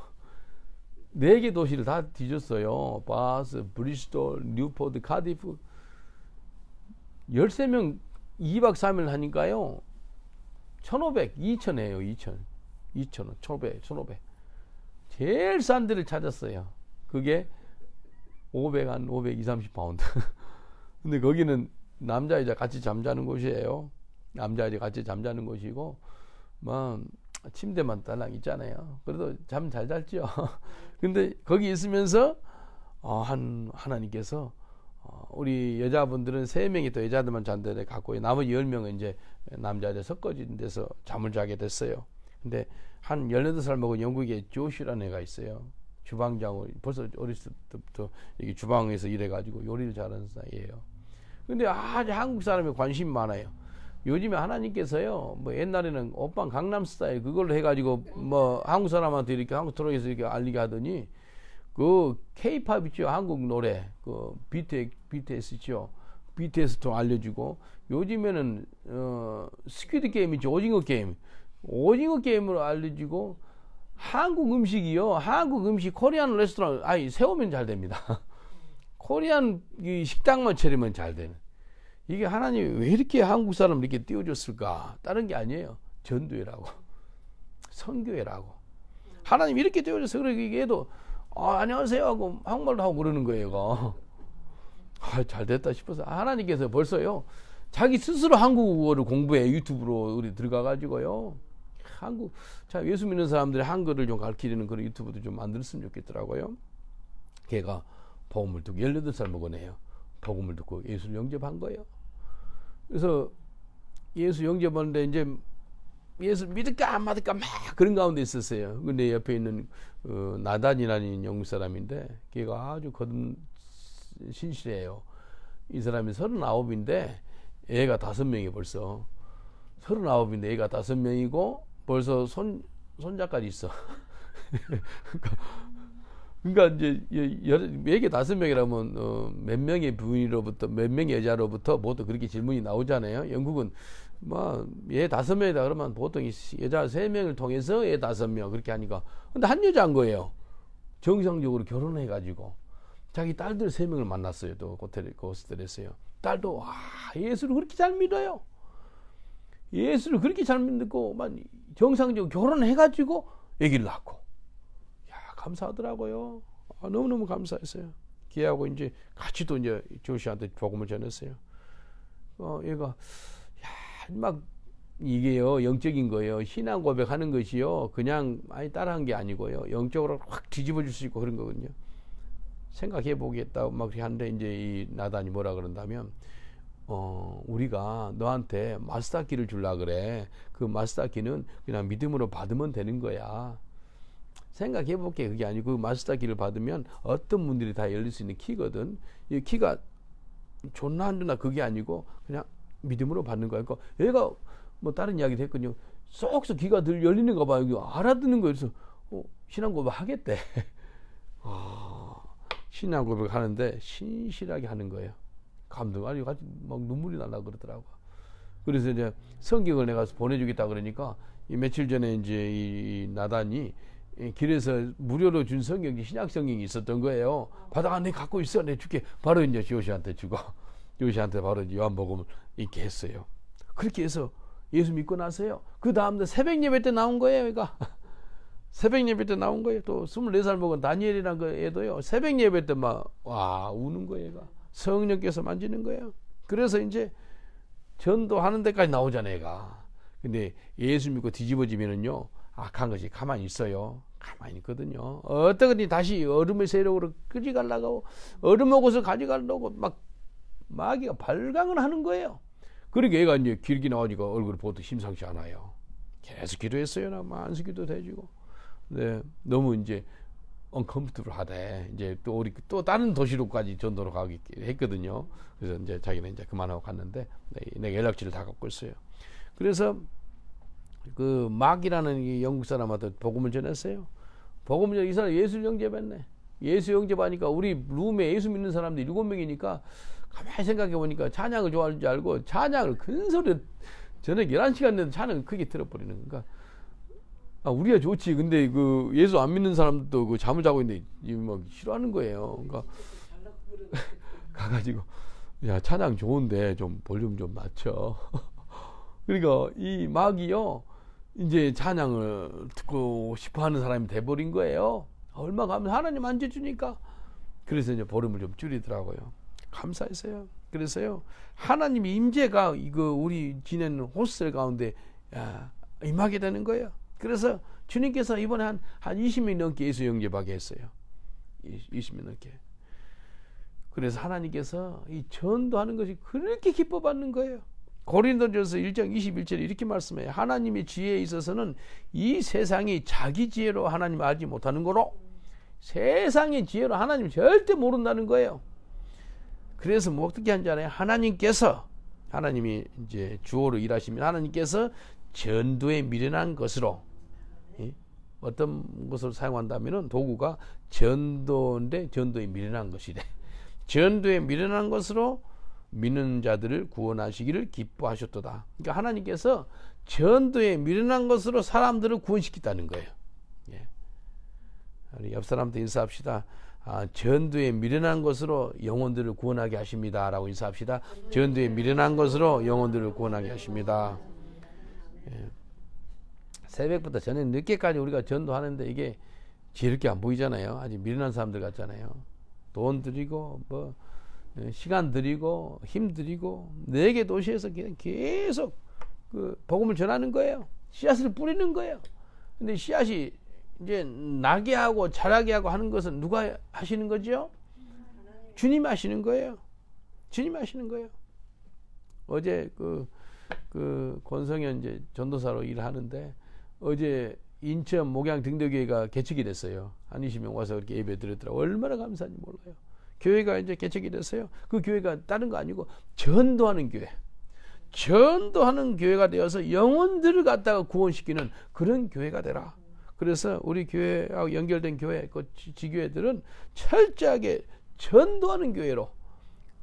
4개 도시를 다 뒤졌어요. 바스, 브리스톨, 뉴포트, 카디프. 13명 2박 3일 하니까요. 1,500, 2,000이에요. 2,000원, 1,500. 제일 싼 데를 찾았어요. 그게 520, 30파운드. 근데 거기는 남자, 여자 같이 잠자는 곳이에요. 남자, 여자 같이 잠자는 곳이고, 뭐, 침대만 딸랑 있잖아요. 그래도 잠 잘 잤죠. 근데 거기 있으면서, 하나님께서, 우리 여자분들은 3명이 또 여자들만 잔 데를 갖고, 나머지 10명은 이제 남자, 여자 섞어진 데서 잠을 자게 됐어요. 근데 한 18살 먹은 영국에 조슈라는 애가 있어요. 주방장으로, 벌써 어렸을 때부터 여기 주방에서 일해가지고 요리를 잘하는 사이예요. 근데 아주 한국 사람에 관심이 많아요. 요즘에 하나님께서요, 뭐 옛날에는 오빤 강남 스타일 그걸로 해가지고 뭐 한국 사람한테 이렇게 한국 트럭에서 이렇게 알리게 하더니 그 K-팝 있죠, 한국 노래 그 BTS 있죠, BTS도 알려주고 요즘에는 스퀴드 게임 있죠, 오징어 게임으로 알려주고 한국 음식이요, 한국 음식 코리안 레스토랑 세우면 잘 됩니다. 코리안 식당만 차리면 잘 되는. 이게 하나님이 왜 이렇게 한국 사람을 이렇게 띄워줬을까? 다른 게 아니에요. 전도회라고. 선교회라고. 하나님이 이렇게 띄워줘서 그러게 얘도 안녕하세요 하고 한국말도 하고 그러는 거예요. 얘가. 잘 됐다 싶어서 하나님께서 벌써요. 자기 스스로 한국어를 공부해. 유튜브로 우리 들어가가지고요. 예수 믿는 사람들이 한글을 좀 가르치는 그런 유튜브도 좀 만들었으면 좋겠더라고요. 걔가 복음을 듣고 18살 먹은 애예요. 복음을 듣고 예수를 영접한 거예요. 그래서 예수 영접하는데 이제 예수 믿을까 안 믿을까 막 그런 가운데 있었어요. 근데 옆에 있는 나단이라는 영국 사람인데 걔가 아주 신실해요. 이 사람이 39인데 애가 5명이 벌써 39인데 애가 5명이고 벌써 손자까지 있어. 그러니까 이제 매개 5명이라면 몇 명의 부인으로부터 몇 명의 여자로부터 보통 그렇게 질문이 나오잖아요. 영국은 뭐 얘 5명이다 그러면 보통 여자 3명을 통해서 얘 5명 그렇게 하니까 근데 한 여자인 거예요. 정상적으로 결혼해가지고 자기 딸들 3명을 만났어요. 또 그 호스텔에서요. 딸도 예수를 그렇게 잘 믿어요. 예수를 그렇게 잘 믿고 정상적으로 결혼해가지고 아기를 낳고. 감사하더라고요. 너무너무 감사했어요. 걔하고 이제 같이 또 이제 조시한테 복음을 전했어요. 얘가 막 이게요 영적인 거예요. 신앙 고백하는 것이요 그냥 따라한 게 아니고요 영적으로 확 뒤집어질 수 있고 그런 거거든요. 생각해 보겠다 막 그렇게 하는데 이제 이 나단이 뭐라 그런다면 우리가 너한테 마스터 키를 줄라 그래. 그 마스터 키는 그냥 믿음으로 받으면 되는 거야. 생각해 볼게. 그게 아니고 그 마스터 키를 받으면 어떤 문들이 다 열릴 수 있는 키거든. 이 키가 좋나 안 좋나 그게 아니고 그냥 믿음으로 받는 거야. 그러니까 얘가 뭐 다른 이야기도 했거든요. 쏙쏙 귀가 열리는 거 봐. 알아듣는 거예요. 그래서 신앙 고백 하겠대. 신앙 고백 하는데 신실하게 하는 거예요. 감동. 아니 같이 막 눈물이 날라 그러더라고. 그래서 이제 성경을 내가 보내주겠다 그러니까 이 며칠 전에 이제 이 나단이 길에서 무료로 준 성경이 신약 성경이 있었던 거예요. 받아가 내 갖고 있어, 내 줄게. 바로 이제 조시한테 주고 조시한테 바로 요한복음을 읽게 했어요. 그렇게 해서 예수 믿고 나서요. 그 다음날 새벽 예배 때 나온 거예요, 얘가. 새벽 예배 때 나온 거예요. 또 24살 먹은 다니엘이라는 그 애도요. 새벽 예배 때 막 우는 거예요, 얘가. 성령께서 만지는 거예요. 그래서 이제 전도하는 데까지 나오잖아요, 얘가. 근데 예수 믿고 뒤집어지면은요. 악한 것이 가만히 있어요. 가만히 있거든요. 어떠거니 다시 얼음의 세력으로 끄집어가려고 얼음 먹어서 가져가려고 막 마귀가 발광을 하는 거예요. 그러니까 얘가 이제 길게 나오니까 얼굴이 보통 심상치 않아요. 계속 기도했어요. 나 만수 기도도 해주고. 네, 너무 이제 uncomfortable하대. 이제 또 우리 또 다른 도시로까지 전도로 가기 했거든요. 그래서 이제 자기는 이제 그만하고 갔는데 내가 연락처를 다 갖고 있어요. 그래서 그 막이라는 이 영국 사람한테 복음을 전했어요. 복음을 이 사람 예수 영접했네. 예수 영접하니까 우리 룸에 예수 믿는 사람들 7명이니까 가만히 생각해 보니까 찬양을 좋아하는 줄 알고 찬양을 큰 소리로 저녁 11시간 내도 찬양을 크게 들어버리는 거니까 우리가 좋지. 근데 그 예수 안 믿는 사람들도 그 잠을 자고 있는데 막 싫어하는 거예요. 그러니까 가가지고 야 찬양 좋은데 좀 볼륨 좀 낮춰. 그러니까 이 막이요 이제 찬양을 듣고 싶어하는 사람이 돼버린 거예요. 얼마 가면 하나님 앉아주니까. 그래서 이제 볼륨을 좀 줄이더라고요. 감사했어요. 그래서요 하나님의 임재가 이거 우리 지내는 호스텔 가운데 임하게 되는 거예요. 그래서 주님께서 이번에 한 20명 넘게 예수 영접하게 했어요. 20명 넘게. 그래서 하나님께서 이 전도하는 것이 그렇게 기뻐 받는 거예요. 고린도전서 1장 21절에 이렇게 말씀해요. 하나님의 지혜에 있어서는 이 세상이 자기 지혜로 하나님을 알지 못하는 거로 세상의 지혜로 하나님을 절대 모른다는 거예요. 그래서 뭐 어떻게 하는지 알아요? 하나님이 이제 주어로 일하시면 하나님께서 전도에 미련한 것으로 어떤 것을 사용한다면은 도구가 전도인데 전도에 미련한 것이래. 전도에 미련한 것으로 믿는 자들을 구원하시기를 기뻐하셨도다. 그러니까 하나님께서 전도에 미련한 것으로 사람들을 구원시켰다는 거예요. 예. 우리 옆 사람한테 인사합시다. 전도에 미련한 것으로 영혼들을 구원하게 하십니다. 라고 인사합시다. 전도에 미련한 것으로 영혼들을 구원하게 하십니다. 예. 새벽부터 저녁 늦게까지 우리가 전도하는데 이게 지혜롭게 안 보이잖아요. 아직 미련한 사람들 같잖아요. 돈 들이고 뭐 시간 들이고 힘 들이고 4개 도시에서 그냥 계속 그 복음을 전하는 거예요. 씨앗을 뿌리는 거예요. 근데 씨앗이 이제 나게 하고 자라게 하고 하는 것은 누가 하시는 거죠? 주님이 하시는 거예요. 주님이 하시는 거예요. 어제 그 권성현 이제 전도사로 일하는데 어제 인천 목양 등대교회가 개척이 됐어요. 한 20명 와서 그렇게 예배 드렸더라고요. 얼마나 감사한지 몰라요. 교회가 이제 개척이 됐어요. 그 교회가 다른 거 아니고 전도하는 교회. 전도하는 교회가 되어서 영혼들을 갖다가 구원시키는 그런 교회가 되라. 그래서 우리 교회하고 연결된 교회, 그 지교회들은 철저하게 전도하는 교회로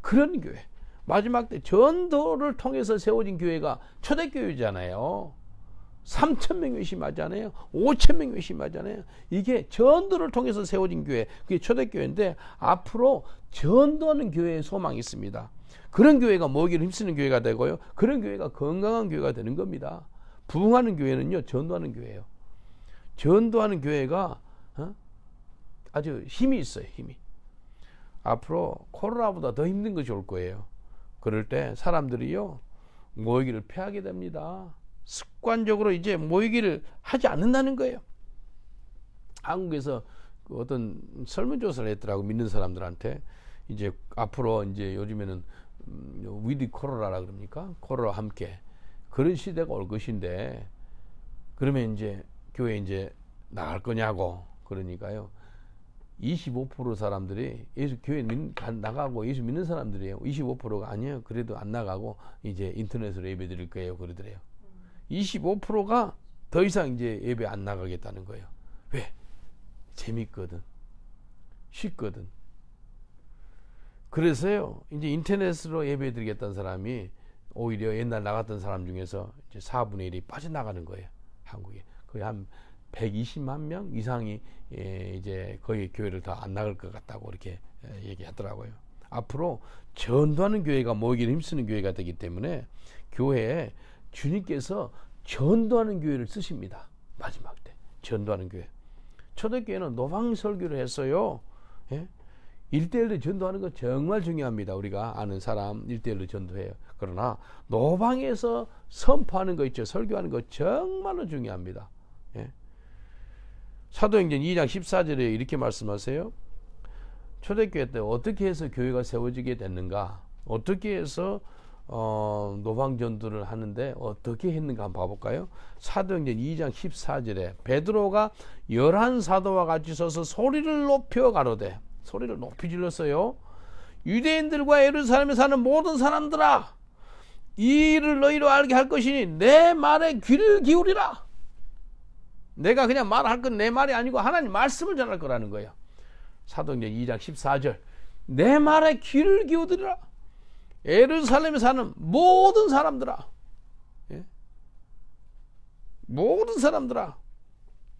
그런 교회. 마지막 때 전도를 통해서 세워진 교회가 초대교회잖아요. 3,000명 의심하잖아요. 5,000명 의심하잖아요. 이게 전도를 통해서 세워진 교회, 그게 초대교회인데 앞으로 전도하는 교회의 소망이 있습니다. 그런 교회가 모이기를 힘쓰는 교회가 되고요. 그런 교회가 건강한 교회가 되는 겁니다. 부흥하는 교회는요, 전도하는 교회예요. 전도하는 교회가 아주 힘이 있어요. 힘이. 앞으로 코로나보다 더 힘든 것이 올 거예요. 그럴 때 사람들이요 모이기를 피하게 됩니다. 습관적으로 이제 모이기를 하지 않는다는 거예요. 한국에서 그 어떤 설문조사를 했더라고. 믿는 사람들한테 이제 앞으로 이제 요즘에는 위드 코로나라 그럽니까? 코로나와 함께 그런 시대가 올 것인데 그러면 이제 교회 이제 나갈 거냐고. 그러니까요 25% 사람들이 예수 교회 나가고 예수 믿는 사람들이에요. 25%가 아니에요. 그래도 안 나가고 이제 인터넷으로 예배 드릴 거예요. 그러더래요. 25%가 더 이상 이제 예배 안 나가겠다는 거예요. 왜? 재밌거든. 쉽거든. 그래서요, 이제 인터넷으로 예배 드리겠다는 사람이 오히려 옛날 나갔던 사람 중에서 이제 4분의 1이 빠져나가는 거예요. 한국에. 거의 한 120만 명 이상이 이제 거의 교회를 더 안 나갈 것 같다고 이렇게 얘기하더라고요. 앞으로 전도하는 교회가 모이기를 힘쓰는 교회가 되기 때문에 교회에 주님께서 전도하는 교회를 쓰십니다. 마지막 때 전도하는 교회. 초대교회는 노방 설교를 했어요. 예? 1대1로 전도하는 거 정말 중요합니다. 우리가 아는 사람 1대1로 전도해요. 그러나 노방에서 선포하는 거 있죠. 설교하는 거 정말로 중요합니다. 예? 사도행전 2장 14절에 이렇게 말씀하세요. 초대교회 때 어떻게 해서 교회가 세워지게 됐는가? 어떻게 해서 노방전도를 하는데 어떻게 했는가 한번 봐볼까요? 사도행전 2장 14절에 베드로가 11사도와 같이 서서 소리를 높여 가로되, 소리를 높이 질렀어요. 유대인들과 예루살렘에 사는 모든 사람들아, 이 일을 너희로 알게 할 것이니 내 말에 귀를 기울이라. 내가 그냥 말할 건 내 말이 아니고 하나님 말씀을 전할 거라는 거예요. 사도행전 2장 14절, 내 말에 귀를 기울이라. 예루살렘에 사는 모든 사람들아, 예? 모든 사람들아,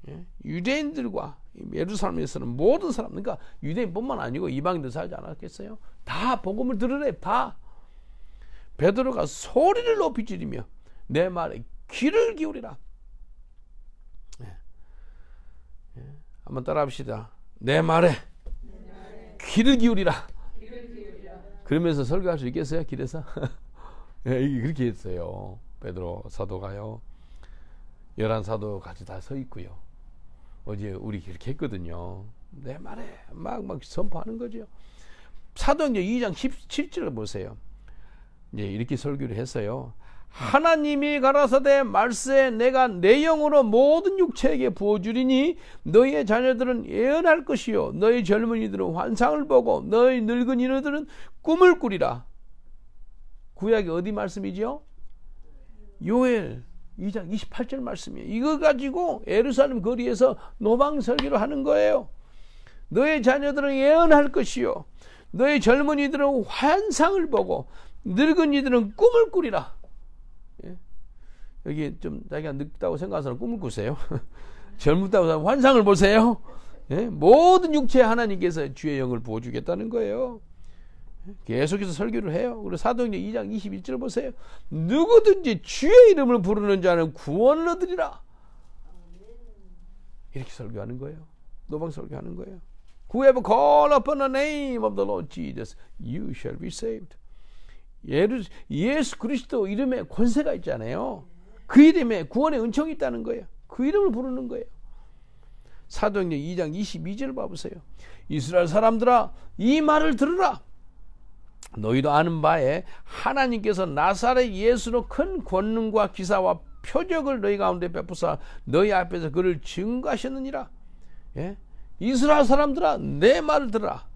예? 유대인들과 예루살렘에 사는 모든 사람, 그러니까 유대인뿐만 아니고 이방인들 살지 않았겠어요? 다 복음을 들으래. 다. 베드로가 소리를 높이 지르며 내 말에 귀를 기울이라. 예. 예. 한번 따라합시다. 내 말에 귀를 기울이라. 그러면서 설교할 수 있겠어요? 길에서? 예, 그렇게 했어요. 베드로 사도가요. 11사도 같이 다 서 있고요. 어제 우리 그렇게 했거든요. 내 말에 막 선포하는 거죠. 사도행전 2장 17절을 보세요. 이제 이렇게 설교를 했어요. 하나님이 가라사대 말세에 내가 내 영으로 모든 육체에게 부어주리니 너희의 자녀들은 예언할 것이요 너희 젊은이들은 환상을 보고 너희 늙은이들은 꿈을 꾸리라. 구약이 어디 말씀이죠? 요엘 2장 28절 말씀이에요. 이거 가지고 예루살렘 거리에서 노방 설교를 하는 거예요. 너희 자녀들은 예언할 것이요 너희 젊은이들은 환상을 보고 늙은이들은 꿈을 꾸리라. 예? 여기 좀 자기가 늙다고 생각하는 사람 꿈을 꾸세요. 젊다고 생각하면 환상을 보세요. 예? 모든 육체에 하나님께서 주의 영을 부어주겠다는 거예요. 계속해서 설교를 해요. 그리고 사도행전 2장 21절 보세요. 누구든지 주의 이름을 부르는 자는 구원을 얻으리라. 이렇게 설교하는 거예요. 노방 설교하는 거예요. Whoever call upon the name of the Lord Jesus, you shall be saved. 예수 그리스도 이름에 권세가 있잖아요. 그 이름에 구원의 은총이 있다는 거예요. 그 이름을 부르는 거예요. 사도행전 2장 22절 봐보세요. 이스라엘 사람들아 이 말을 들으라. 너희도 아는 바에 하나님께서 나사렛 예수로 큰 권능과 기사와 표적을 너희 가운데 베푸사 너희 앞에서 그를 증거하셨느니라. 예? 이스라엘 사람들아 내 말을 들으라.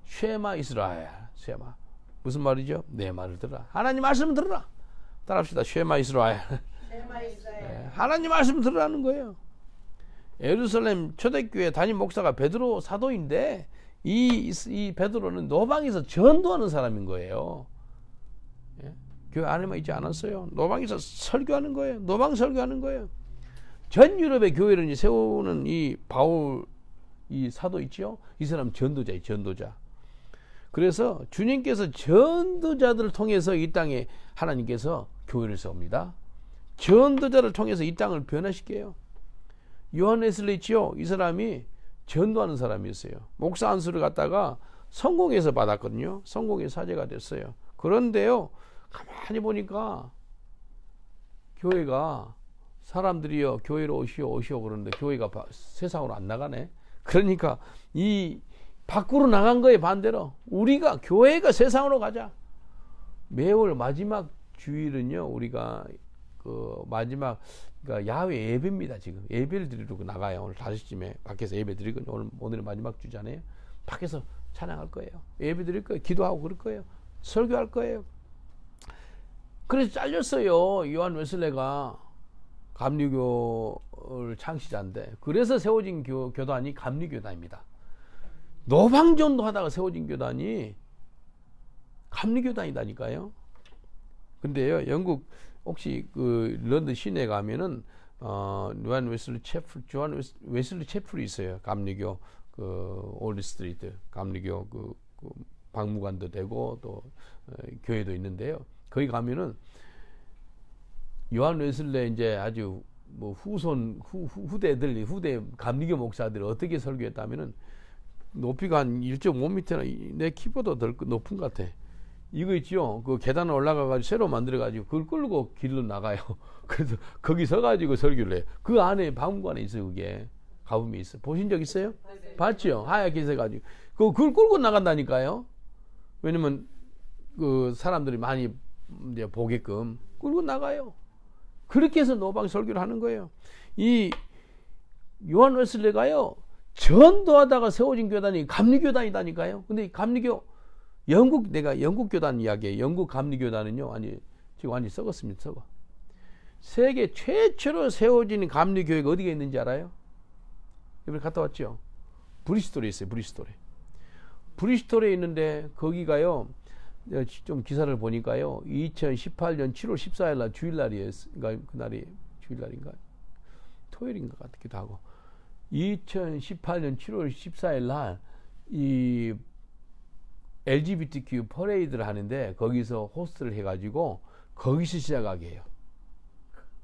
쉐마 이스라엘. 쉐마. 무슨 말이죠? 내 말을 들으라. 하나님 말씀을 들으라. 따라합시다. 쉐마 이스라엘. 예, 하나님 말씀을 들으라는 거예요. 예루살렘 초대교회 담임 목사가 베드로 사도인데 이 베드로는 노방에서 전도하는 사람인 거예요. 예? 교회 안에만 있지 않았어요. 노방에서 설교하는 거예요. 노방 설교하는 거예요. 전 유럽의 교회를 세우는 이 바울 이 사도 있죠. 이 사람 전도자예요. 전도자. 그래서 주님께서 전도자들을 통해서 이 땅에 하나님께서 교회를 세웁니다. 전도자를 통해서 이 땅을 변화시켜요. 요한 웨슬리 있죠. 이 사람이 전도하는 사람이었어요. 목사 안수를 갖다가 성공해서 받았거든요. 성공의 사제가 됐어요. 그런데요, 가만히 보니까 교회가 사람들이요 교회로 오시오 그러는데 교회가 세상으로 안 나가네. 그러니까 이 밖으로 나간 거에 반대로 우리가 교회가 세상으로 가자. 매월 마지막 주일은요 우리가 그 마지막 그러니까 야외 예배입니다. 지금 예배를 드리러 나가요. 오늘 5시쯤에 밖에서 예배 드리거든요. 오늘은 마지막 주잖아요. 밖에서 찬양할 거예요. 예배 드릴 거예요. 기도하고 그럴 거예요. 설교할 거예요. 그래서 잘렸어요. 요한 웨슬레가 감리교를 창시자인데 그래서 세워진 교단이 감리교단입니다. 노방전도 하다가 세워진 교단이 감리교단이다니까요. 근데요, 영국 혹시 그 런던 시내 가면은 요한 웨슬리 채플이 있어요. 감리교 그 올드 스트리트 감리교 그 박물관도 되고 또 교회도 있는데요. 거기 가면은 요한 웨슬리 이제 아주 뭐 후대 감리교 목사들이 어떻게 설교했다면은 높이가 한 1.5m나 내 키보다 더 높은 것 같아. 이거 있죠? 그 계단을 올라가가지고 새로 만들어가지고 그걸 끌고 길로 나가요. 그래서 거기 서가지고 설교를 해요. 그 안에 박물관에 있어요. 그게 가보면 있어요. 보신 적 있어요? 네. 봤죠? 하얗게 있어가지고 그걸 끌고 나간다니까요. 왜냐면 그 사람들이 많이 이제 보게끔 끌고 나가요. 그렇게 해서 노방 설교를 하는 거예요. 이 요한 웨슬리가요, 전도하다가 세워진 교단이 감리교단이다니까요. 근데 이 감리교, 내가 영국 교단 이야기해요. 영국 감리교단은요, 지금 완전히 썩었습니다. 썩어. 세계 최초로 세워진 감리교회가 어디가 있는지 알아요? 이번에 갔다 왔죠? 브리스톨에 있어요. 브리스톨에 있는데, 거기가요, 좀 기사를 보니까요, 2018년 7월 14일 날 주일날이에요. 그날이 주일날인가? 토요일인가 같기도 하고. 2018년 7월 14일 날 이 LGBTQ 퍼레이드를 하는데, 거기서 호스트를 해가지고 거기서 시작하게 해요.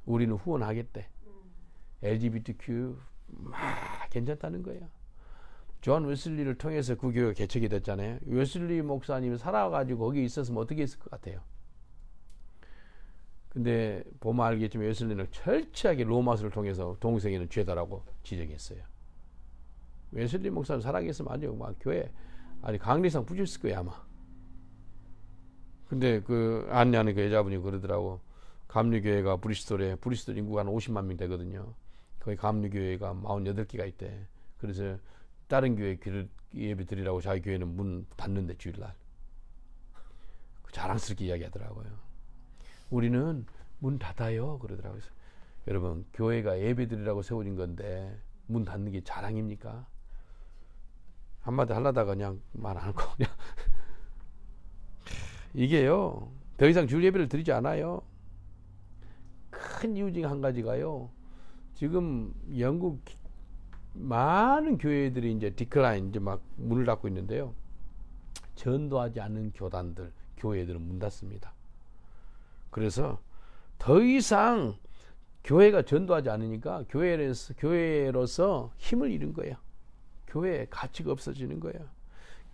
우리는 후원하겠대. LGBTQ 괜찮다는 거예요. 존 웨슬리를 통해서 그 교회가 개척이 됐잖아요. 웨슬리 목사님이 살아가지고 거기 있었으면 어떻게 했을 것 같아요? 근데 보면 알겠지만 웨슬리는 철저하게 로마서를 통해서 동성애는 죄다라고 지적했어요. 웨슬리 목사님 살아계셨으면 아주 막 교회 강리상 부셨을 거예요 아마. 근데 그 안내하는 그 여자분이 그러더라고. 감리교회가 브리스톨 인구가 한 50만 명 되거든요. 거기 감리교회가 48개가 있대. 그래서 다른 교회 예배 드리라고 자기 교회는 문 닫는데 주일날. 자랑스럽게 이야기하더라고요. 우리는 문 닫아요 그러더라고요. 여러분, 교회가 예배 드리라고 세워진 건데 문 닫는 게 자랑입니까? 한마디 하려다가 그냥 말 안 하고 그냥 이게요, 더 이상 주일 예배를 드리지 않아요. 큰 이유 중에 한 가지가요, 지금 영국 많은 교회들이 이제 디클라인, 이제 막 문을 닫고 있는데요, 전도하지 않는 교단들, 교회들은 문 닫습니다. 그래서 더 이상 교회가 전도하지 않으니까 교회로서 힘을 잃은 거예요. 교회의 가치가 없어지는 거예요.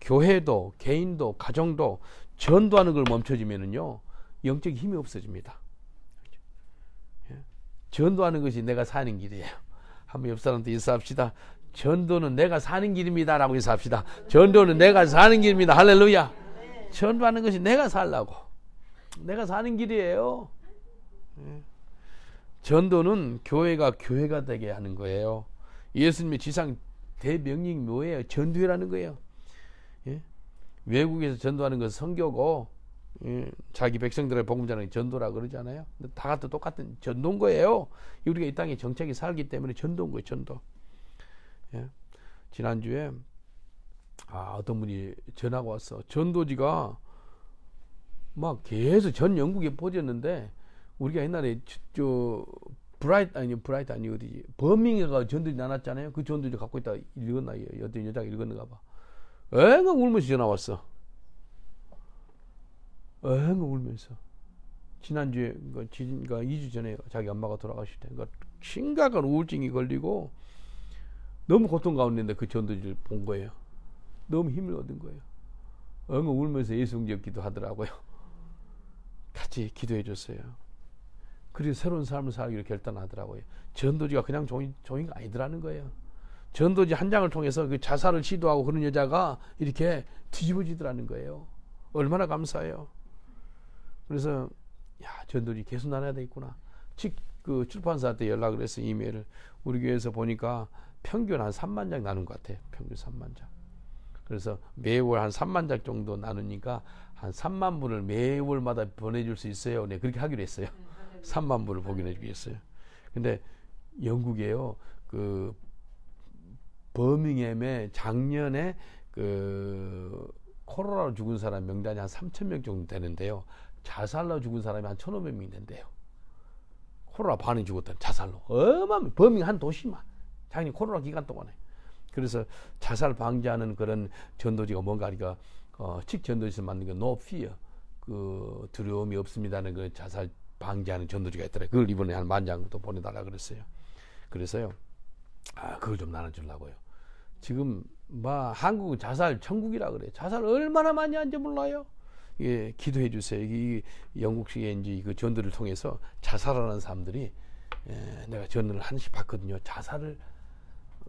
교회도 개인도 가정도 전도하는 걸 멈춰지면은요, 영적 힘이 없어집니다. 전도하는 것이 내가 사는 길이에요. 한번 옆 사람한테 인사합시다. 전도는 내가 사는 길입니다 라고 인사합시다. 전도는 내가 사는 길입니다. 할렐루야. 전도하는 것이 내가 살라고, 내가 사는 길이에요. 전도는 교회가 되게 하는 거예요. 예수님의 지상 대명령이 뭐예요? 전도회라는 거예요. 외국에서 전도하는 것은 선교고, 자기 백성들의 복음 전하는 전도라 그러잖아요. 근데 다 같은 똑같은 전도인 거예요. 우리가 이 땅에 정착이 살기 때문에 전도인 거예요. 전도. 지난주에 어떤 분이 전화가 왔어. 전도지가 막 계속 전 영국에 퍼졌는데, 우리가 옛날에 브라이트 아니 어디지, 버밍에가 전도지 나눴잖아요. 그 전도지 갖고 있다 읽었나, 어떤 여자가 읽었는가 봐. 앵앵 울면서 전화 왔어. 앵앵 울면서. 지난주에, 2주 전에 자기 엄마가 돌아가실 때, 심각한 우울증이 걸리고 너무 고통 가운데인데 그 전도지를 본 거예요. 너무 힘을 얻은 거예요. 앵앵 울면서 예수님께 기도하더라고요. 같이 기도해 줬어요. 그리고 새로운 삶을 살기로 결단하더라고요. 전도지가 그냥 종이가 아니더라는 거예요. 전도지 한 장을 통해서 그 자살을 시도하고 그런 여자가 이렇게 뒤집어지더라는 거예요. 얼마나 감사해요. 그래서 전도지 계속 나눠야 되겠구나. 그 출판사한테 연락을 해서 이메일을, 우리 교회에서 보니까 평균 한 3만 장 나눈 것 같아요. 평균 3만 장. 그래서 매월 한 3만 장 정도 나누니까 한 3만 분을 매월마다 보내줄 수 있어요. 네, 그렇게 하기로 했어요. 3만 분을 보내주기 했어요. 근데 영국에요, 그 버밍햄에 작년에 그 코로나로 죽은 사람 명단이 한 3,000명 정도 되는데요, 자살로 죽은 사람이 한 1,500명이 된대요. 코로나 반이 죽었다, 자살로. 어마어마한 버밍 한 도시만 작년 코로나 기간 동안에. 그래서 자살 방지하는 그런 전도지가 뭔가, 그러니까 칙 전도지에서 만든 거 No Fear, 그 두려움이 없습니다는 그 자살 방지하는 전도지가 있더라고요. 그걸 이번에 한 10,000장 또 보내달라 그랬어요. 그래서요, 그걸 좀 나눠주려고요. 지금 한국은 자살 천국이라 그래요. 자살 얼마나 많이 하는지 몰라요. 예, 기도해 주세요. 이 영국식의 이제 그 전도를 통해서 자살하는 사람들이, 내가 전도를 한씩 봤거든요. 자살을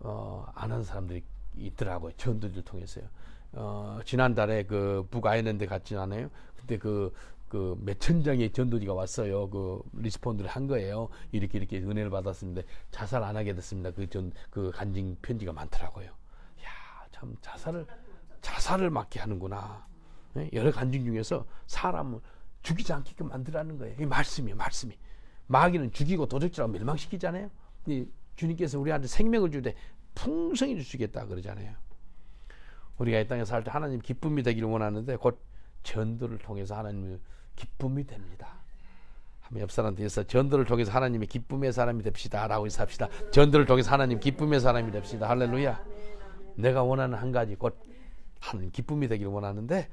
안 하는 사람들이 있더라고요. 전도를 통해서요. 지난달에 그 북아일랜드 갔지 않아요? 그때 그 그 몇천 장의 전도지가 왔어요. 그 리스폰드를 한 거예요. 이렇게 은혜를 받았습니다. 자살 안 하게 됐습니다. 그 간증 편지가 많더라고요. 야, 참 자살을 막게 하는구나. 여러 간증 중에서 사람을 죽이지 않게끔 만들라는 거예요. 이 말씀이 마귀는 죽이고 도적질하고 멸망시키잖아요. 주님께서 우리한테 생명을 주되 풍성히 주시겠다 그러잖아요. 우리가 이 땅에 살 때 하나님 기쁨이 되기를 원하는데 곧 전도를 통해서 하나님의 기쁨이 됩니다. 한번 옆 사람한테 해서 전도를 통해서 하나님의 기쁨의 사람이 됩시다 라고 인사합시다. 전도를 통해서 하나님 기쁨의 사람이 됩시다. 할렐루야. 내가 원하는 한 가지 곧 하나님 기쁨이 되기를 원하는데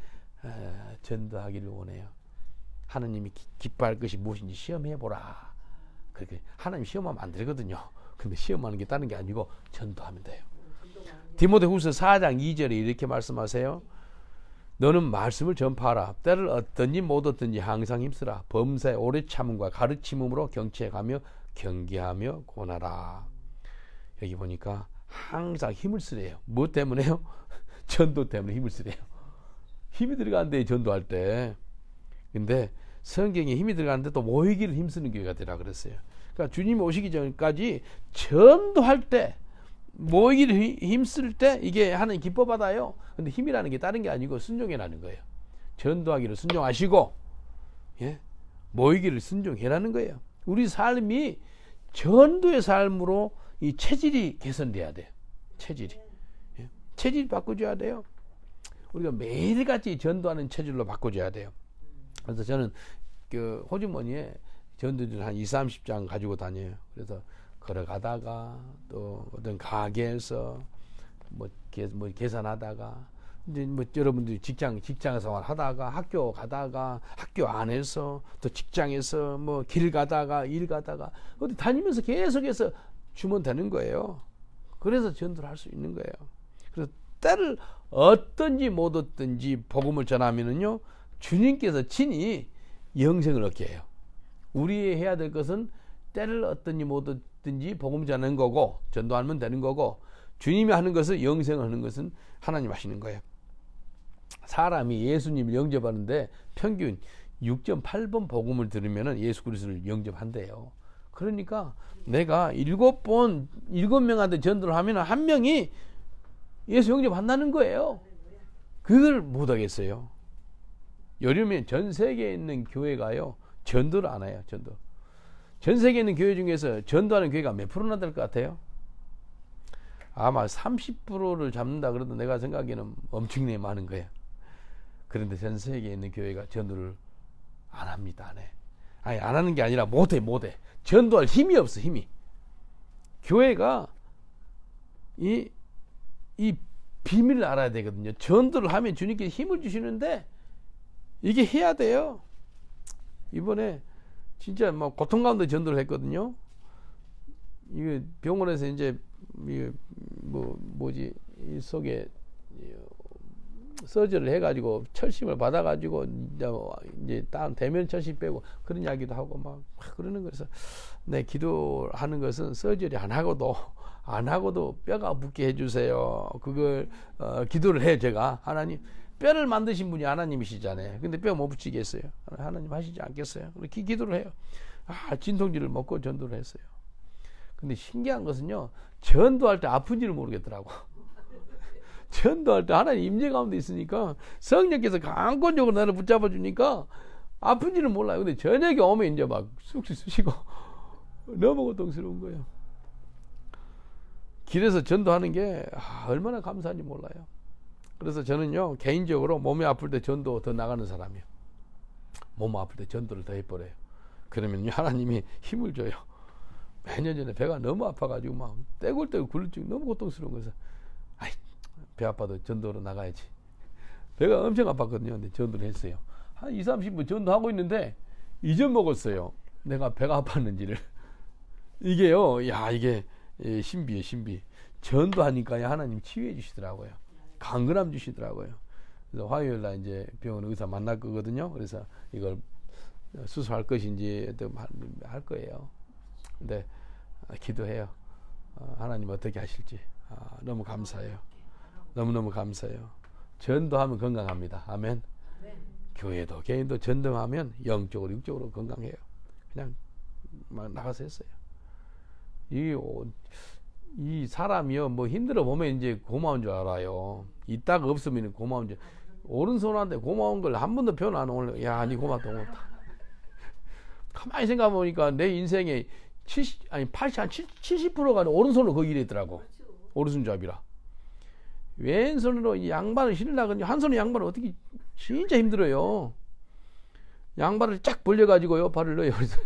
전도하기를 원해요. 하나님이 기뻐할 것이 무엇인지 시험해보라. 그렇게 하나님 시험하면 안 되거든요. 근데 시험하는 게 다른 게 아니고 전도하면 돼요. 디모데후서 4장 2절에 이렇게 말씀하세요. 너는 말씀을 전파하라. 때를 얻든지 못 얻든지 항상 힘쓰라. 범사에 오래 참음과 가르침으로 경치해가며 경계하며 권하라. 여기 보니까 항상 힘을 쓰래요. 뭐 때문에요? 전도 때문에 힘을 쓰래요. 힘이 들어가는데 전도할 때. 근데 성경에 힘이 들어가는데 또 모이기를 힘쓰는 교회가 되라 그랬어요. 그러니까 주님 오시기 전까지 전도할 때 모이기를 힘쓸 때 이게 하나님 기뻐 받아요. 근데 힘이라는 게 다른 게 아니고 순종이라는 거예요. 전도하기를 순종하시고 모이기를 순종해라는 거예요. 우리 삶이 전도의 삶으로 이 체질이 개선돼야 돼요. 체질이 바꿔줘야 돼요. 우리가 매일같이 전도하는 체질로 바꿔줘야 돼요. 그래서 저는 그 호주머니에 전도지를 한 20-30장 가지고 다녀요. 그래서 걸어가다가 또 어떤 가게에서 뭐 계산하다가 이제 뭐 여러분들이 직장 생활 하다가 학교 가다가 학교 안에서 또 직장에서 뭐 길 가다가 일 가다가 어디 다니면서 계속해서 주면 되는 거예요. 그래서 전도를 할 수 있는 거예요. 그래서 때를 얻든지 못 얻든지 복음을 전하면은요 주님께서 친히 영생을 얻게 해요. 우리 해야 될 것은 때를 얻든지 못 얻든지 복음 전하는 거고 전도하면 되는 거고 주님이 하는 것은 영생을 하는 것은 하나님 하시는 거예요. 사람이 예수님을 영접하는데 평균 6.8번 복음을 들으면 예수 그리스도를 영접한대요. 그러니까 내가 7명한테 전도를 하면 한 명이 예수 영접한다는 거예요. 그걸 못하겠어요. 요즘에 전 세계에 있는 교회가요 전도를 안 해요. 전 세계에 있는 교회 중에서 전도하는 교회가 몇 프로나 될 것 같아요? 아마 30%를 잡는다 그래도 내가 생각에는 엄청나게 많은 거예요. 그런데 전 세계에 있는 교회가 전도를 안 합니다. 안 해. 아니 안 하는 게 아니라 못해. 전도할 힘이 없어. 힘이. 교회가 이 비밀을 알아야 되거든요. 전도를 하면 주님께서 힘을 주시는데 이게 해야 돼요. 이번에 진짜 막 고통 가운데 전도를 했거든요. 이게 병원에서 이제 이 속에 서저를 해가지고 철심을 받아가지고 이제 다음 대면 철심 빼고 그런 이야기도 하고 막 그러는 거에서 내 기도하는 것은 서저리 안 하고도 뼈가 붙게 해주세요. 그걸 기도를 해 제가 하나님. 뼈를 만드신 분이 하나님이시잖아요. 근데 뼈 못 붙이겠어요? 하나님 하시지 않겠어요? 그렇게 기도를 해요. 진통제를 먹고 전도를 했어요. 근데 신기한 것은요. 전도할 때 아픈지를 모르겠더라고. 전도할 때 하나님 임재 가운데 있으니까 성령께서 강권적으로 나를 붙잡아 주니까 아픈지는 몰라요. 근데 저녁에 오면 이제 막 쑥쑥 쑤시고 너무 고통스러운 거예요. 길에서 전도하는 게 얼마나 감사한지 몰라요. 그래서 저는요 개인적으로 몸이 아플 때 전도 더 나가는 사람이에요. 몸 아플 때 전도를 더 해버려요. 그러면 하나님이 힘을 줘요. 몇 년 전에 배가 너무 아파가지고 막 떼굴떼굴 굴릴 줄 너무 고통스러운 거여서 배 아파도 전도로 나가야지. 배가 엄청 아팠거든요. 근데 전도를 했어요. 한 20-30분 전도하고 있는데 잊어먹었어요. 내가 배가 아팠는지를. 이게요. 이게 신비예요. 신비. 전도하니까 하나님 치유해 주시더라고요. 강건함 주시더라고요. 그래서 화요일 날 이제 병원 의사 만날 거거든요. 그래서 이걸 수술할 것인지 할 거예요. 근데 기도해요. 하나님 어떻게 하실지. 너무 감사해요. 너무너무 감사해요. 전도하면 건강합니다. 아멘. 교회도 개인도 전등하면 영적으로 육적으로 건강해요. 그냥 막 나가서 했어요. 이 사람이요 뭐 힘들어 보면 이제 고마운 줄 알아요. 있다가 없으면 고마운 줄. 오른손한테 고마운 걸 한 번도 표현 안 올려. 야, 니 고맙다. 가만히 생각해 보니까 내 인생에 70%가 오른손으로 그 일이 있더라고. 오른손잡이라. 왼손으로 이 양발을 신으려고 한 손에 양발을 어떻게 진짜 힘들어요. 양발을 쫙 벌려가지고요 발을 넣어요. 그래서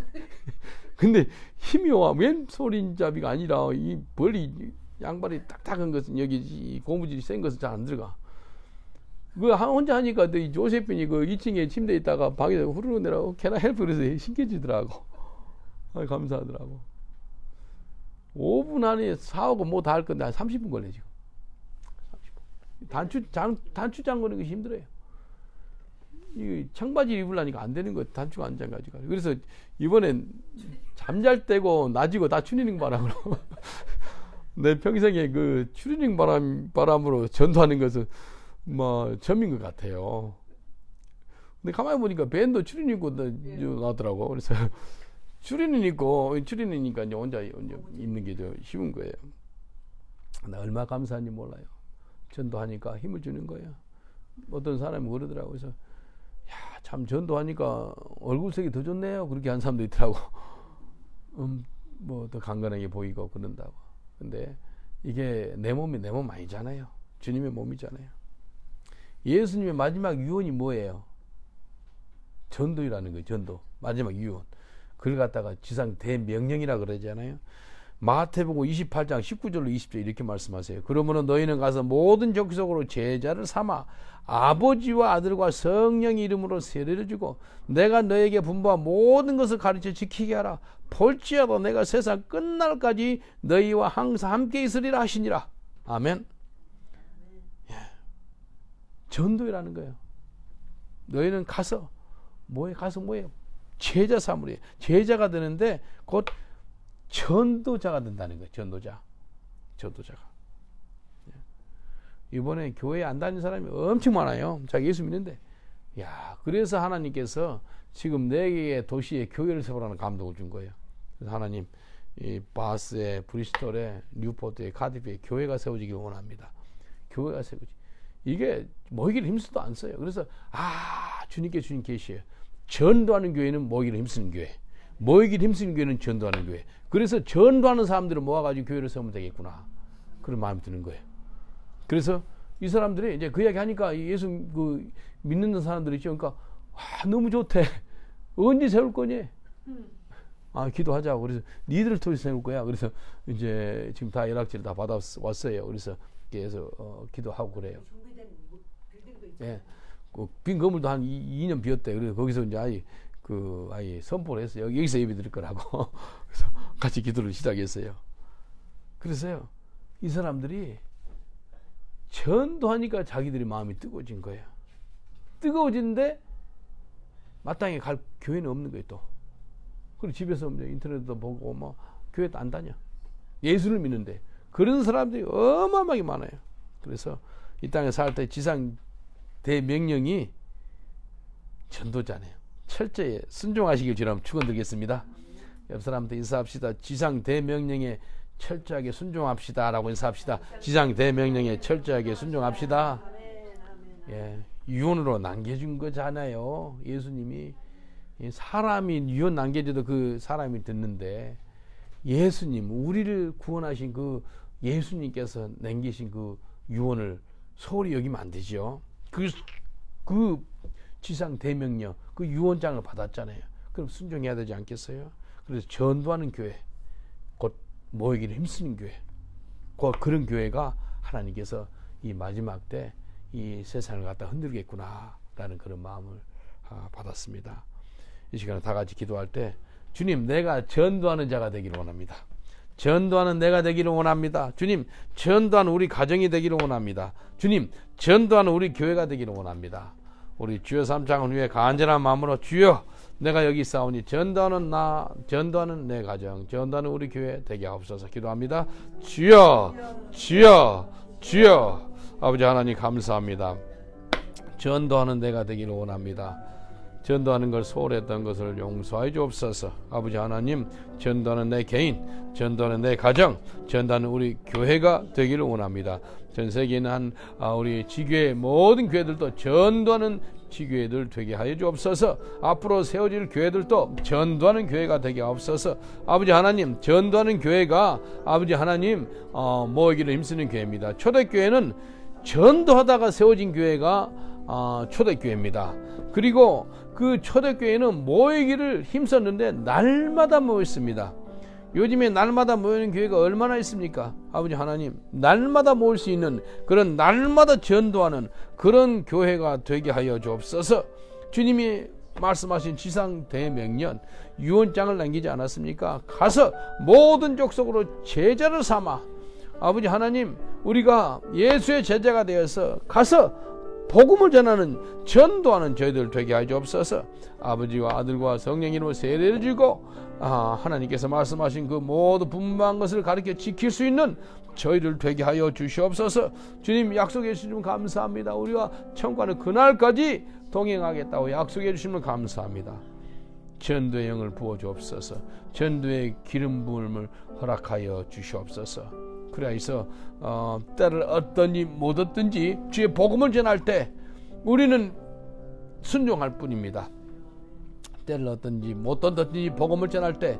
근데 힘이 와 왼손잡이가 아니라 이 벌리 양발이 딱딱한 것은 여기 이 고무줄이 센 것은 잘 안 들어가. 그 혼자 하니까 이 조세핀이 그 2층에 침대에 있다가 방에 후루룩 내라고 캐나 헬프 그래서 신기해지더라고. 감사하더라고. 5분 안에 사오고 뭐 다 할 건데 한 30분 걸려 지금. 30분. 단추 잠그는 것이 힘들어요. 이 청바지 입으려니까 안 되는 거 단추가 안 잠가지고. 그래서 이번엔 잠잘 때고 낮이고 다 추리닝 바람으로 내 평생에 그 추리닝 바람으로 전도하는 것은 뭐 처음인 것 같아요. 근데 가만히 보니까 밴도 추리닝 입고 나왔더라고. 그래서 추리닝 입으니까 이제 혼자 입는 게 더 쉬운 거예요. 나 얼마나 감사한지 몰라요. 전도하니까 힘을 주는 거예요. 어떤 사람이 그러더라고. 그래서 야, 참 전도하니까 얼굴색이 더 좋네요. 그렇게 한 사람도 있더라고. 뭐 더 강건하게 보이고 그런다고. 근데 이게 내 몸이 내 몸 아니잖아요. 주님의 몸이잖아요. 예수님의 마지막 유언이 뭐예요? 전도이라는 거예요. 전도. 마지막 유언. 그걸 갖다가 지상 대명령이라 그러잖아요. 마태복음 28장 19절로 20절 이렇게 말씀하세요. 그러므로 너희는 가서 모든 족속으로 제자를 삼아 아버지와 아들과 성령의 이름으로 세례를 주고 내가 너에게 분부한 모든 것을 가르쳐 지키게 하라. 볼지어도 내가 세상 끝날까지 너희와 항상 함께 있으리라 하시니라. 아멘. 전도라는 거예요. 너희는 가서 뭐예요? 제자 삼으래. 제자가 되는데 곧 전도자가 된다는 거예요. 전도자가. 이번에 교회에 안 다니는 사람이 엄청 많아요. 자기 예수 믿는데. 야, 그래서 하나님께서 지금 4개의 도시에 교회를 세우라는 감동을 준 거예요. 그래서 하나님, 이 바스에, 브리스톨에, 뉴포트에, 카디프에 교회가 세워지길 원합니다. 교회가 세워지. 이게 모이기를 힘써도 안 써요. 그래서 주님께 주님 계시에요. 전도하는 교회는 모이기를 힘쓰는 교회. 모이기를 힘쓰는 교회는 전도하는 교회. 그래서 전도하는 사람들을 모아가지고 교회를 세우면 되겠구나. 그런 마음이 드는 거예요. 그래서 이 사람들이 이제 그 이야기 하니까 예수 그 믿는 사람들이 있죠. 그러니까 너무 좋대. 언제 세울 거니? 기도하자고. 그래서 니들을 통해서 세울 거야. 그래서 이제 지금 다 연락처를 다 받아왔어요. 그래서 기도하고 그래요. 예. 그 빈 건물도 한 2년 비었대. 그래서 거기서 이제 아예 선포를 했어요. 여기서 예배 드릴 거라고. 그래서 같이 기도를 시작했어요. 그래서요, 이 사람들이 전도하니까 자기들이 마음이 뜨거워진 거예요. 뜨거워진데 마땅히 갈 교회는 없는 거예요, 또. 그리고 집에서 인터넷도 보고 뭐 교회도 안 다녀. 예수를 믿는데 그런 사람들이 어마어마하게 많아요. 그래서 이 땅에 살 때 지상 대명령이 전도자네요. 철저히 순종하시길 주님 축원드리겠습니다. 옆 사람한테 인사합시다. 지상 대명령에 철저하게 순종합시다 라고 인사합시다. 지상 대명령에 철저하게 순종합시다. 예, 유언으로 남겨준 거잖아요. 예수님이. 사람이 유언 남겨줘도 그 사람이 듣는데 예수님, 우리를 구원하신 그 예수님께서 남기신 그 유언을 소홀히 여기면 안 되죠. 그 지상 대명령, 그 유언장을 받았잖아요. 그럼 순종해야 되지 않겠어요? 그래서 전도하는 교회, 곧 모이기를 힘쓰는 교회, 곧 그런 교회가 하나님께서 이 마지막 때 이 세상을 갖다 흔들겠구나라는 그런 마음을 받았습니다. 이 시간에 다 같이 기도할 때, 주님, 내가 전도하는 자가 되기를 원합니다. 전도하는 내가 되기를 원합니다. 주님, 전도하는 우리 가정이 되기를 원합니다. 주님, 전도하는 우리 교회가 되기를 원합니다. 우리 주여 3장을 위해 간절한 마음으로 주여, 내가 여기 있사오니 전도하는 나, 전도하는 내 가정, 전도하는 우리 교회 되게 하옵소서. 기도합니다. 주여, 주여, 주여. 아버지 하나님 감사합니다. 전도하는 데가 되기를 원합니다. 전도하는 걸 소홀했던 것을 용서해 주옵소서. 아버지 하나님, 전도하는 내 개인, 전도하는 내 가정, 전도하는 우리 교회가 되기를 원합니다. 전 세계에 있는 우리 지교회 모든 교회들도 전도하는 지교회들 되게 하여 주옵소서. 앞으로 세워질 교회들도 전도하는 교회가 되게 하옵소서. 아버지 하나님, 전도하는 교회가 아버지 하나님 모이기를 힘쓰는 교회입니다. 초대교회는 전도하다가 세워진 교회가 초대교회입니다. 그리고 그 초대교회는 모이기를 힘썼는데 날마다 모였습니다. 요즘에 날마다 모이는 교회가 얼마나 있습니까? 아버지 하나님, 날마다 모일 수 있는 그런 날마다 전도하는 그런 교회가 되게 하여 주옵소서. 주님이 말씀하신 지상 대명령 유언장을 남기지 않았습니까? 가서 모든 족속으로 제자를 삼아 아버지 하나님, 우리가 예수의 제자가 되어서 가서 복음을 전하는 전도하는 저희들 되게 하여 주옵소서. 아버지와 아들과 성령 이름으로 세례를 주고 하나님께서 말씀하신 그 모두 분명한 것을 가르쳐 지킬 수 있는 저희들 되게 하여 주시옵소서. 주님 약속해 주시면 감사합니다. 우리와 천국하는 그날까지 동행하겠다고 약속해 주시면 감사합니다. 전도의 영을 부어 주옵소서. 전도의 기름 부음을 허락하여 주시옵소서. 그래서 때를 얻든지 못 얻든지 주의 복음을 전할 때 우리는 순종할 뿐입니다. 때를 얻든지 못 얻든지 복음을 전할 때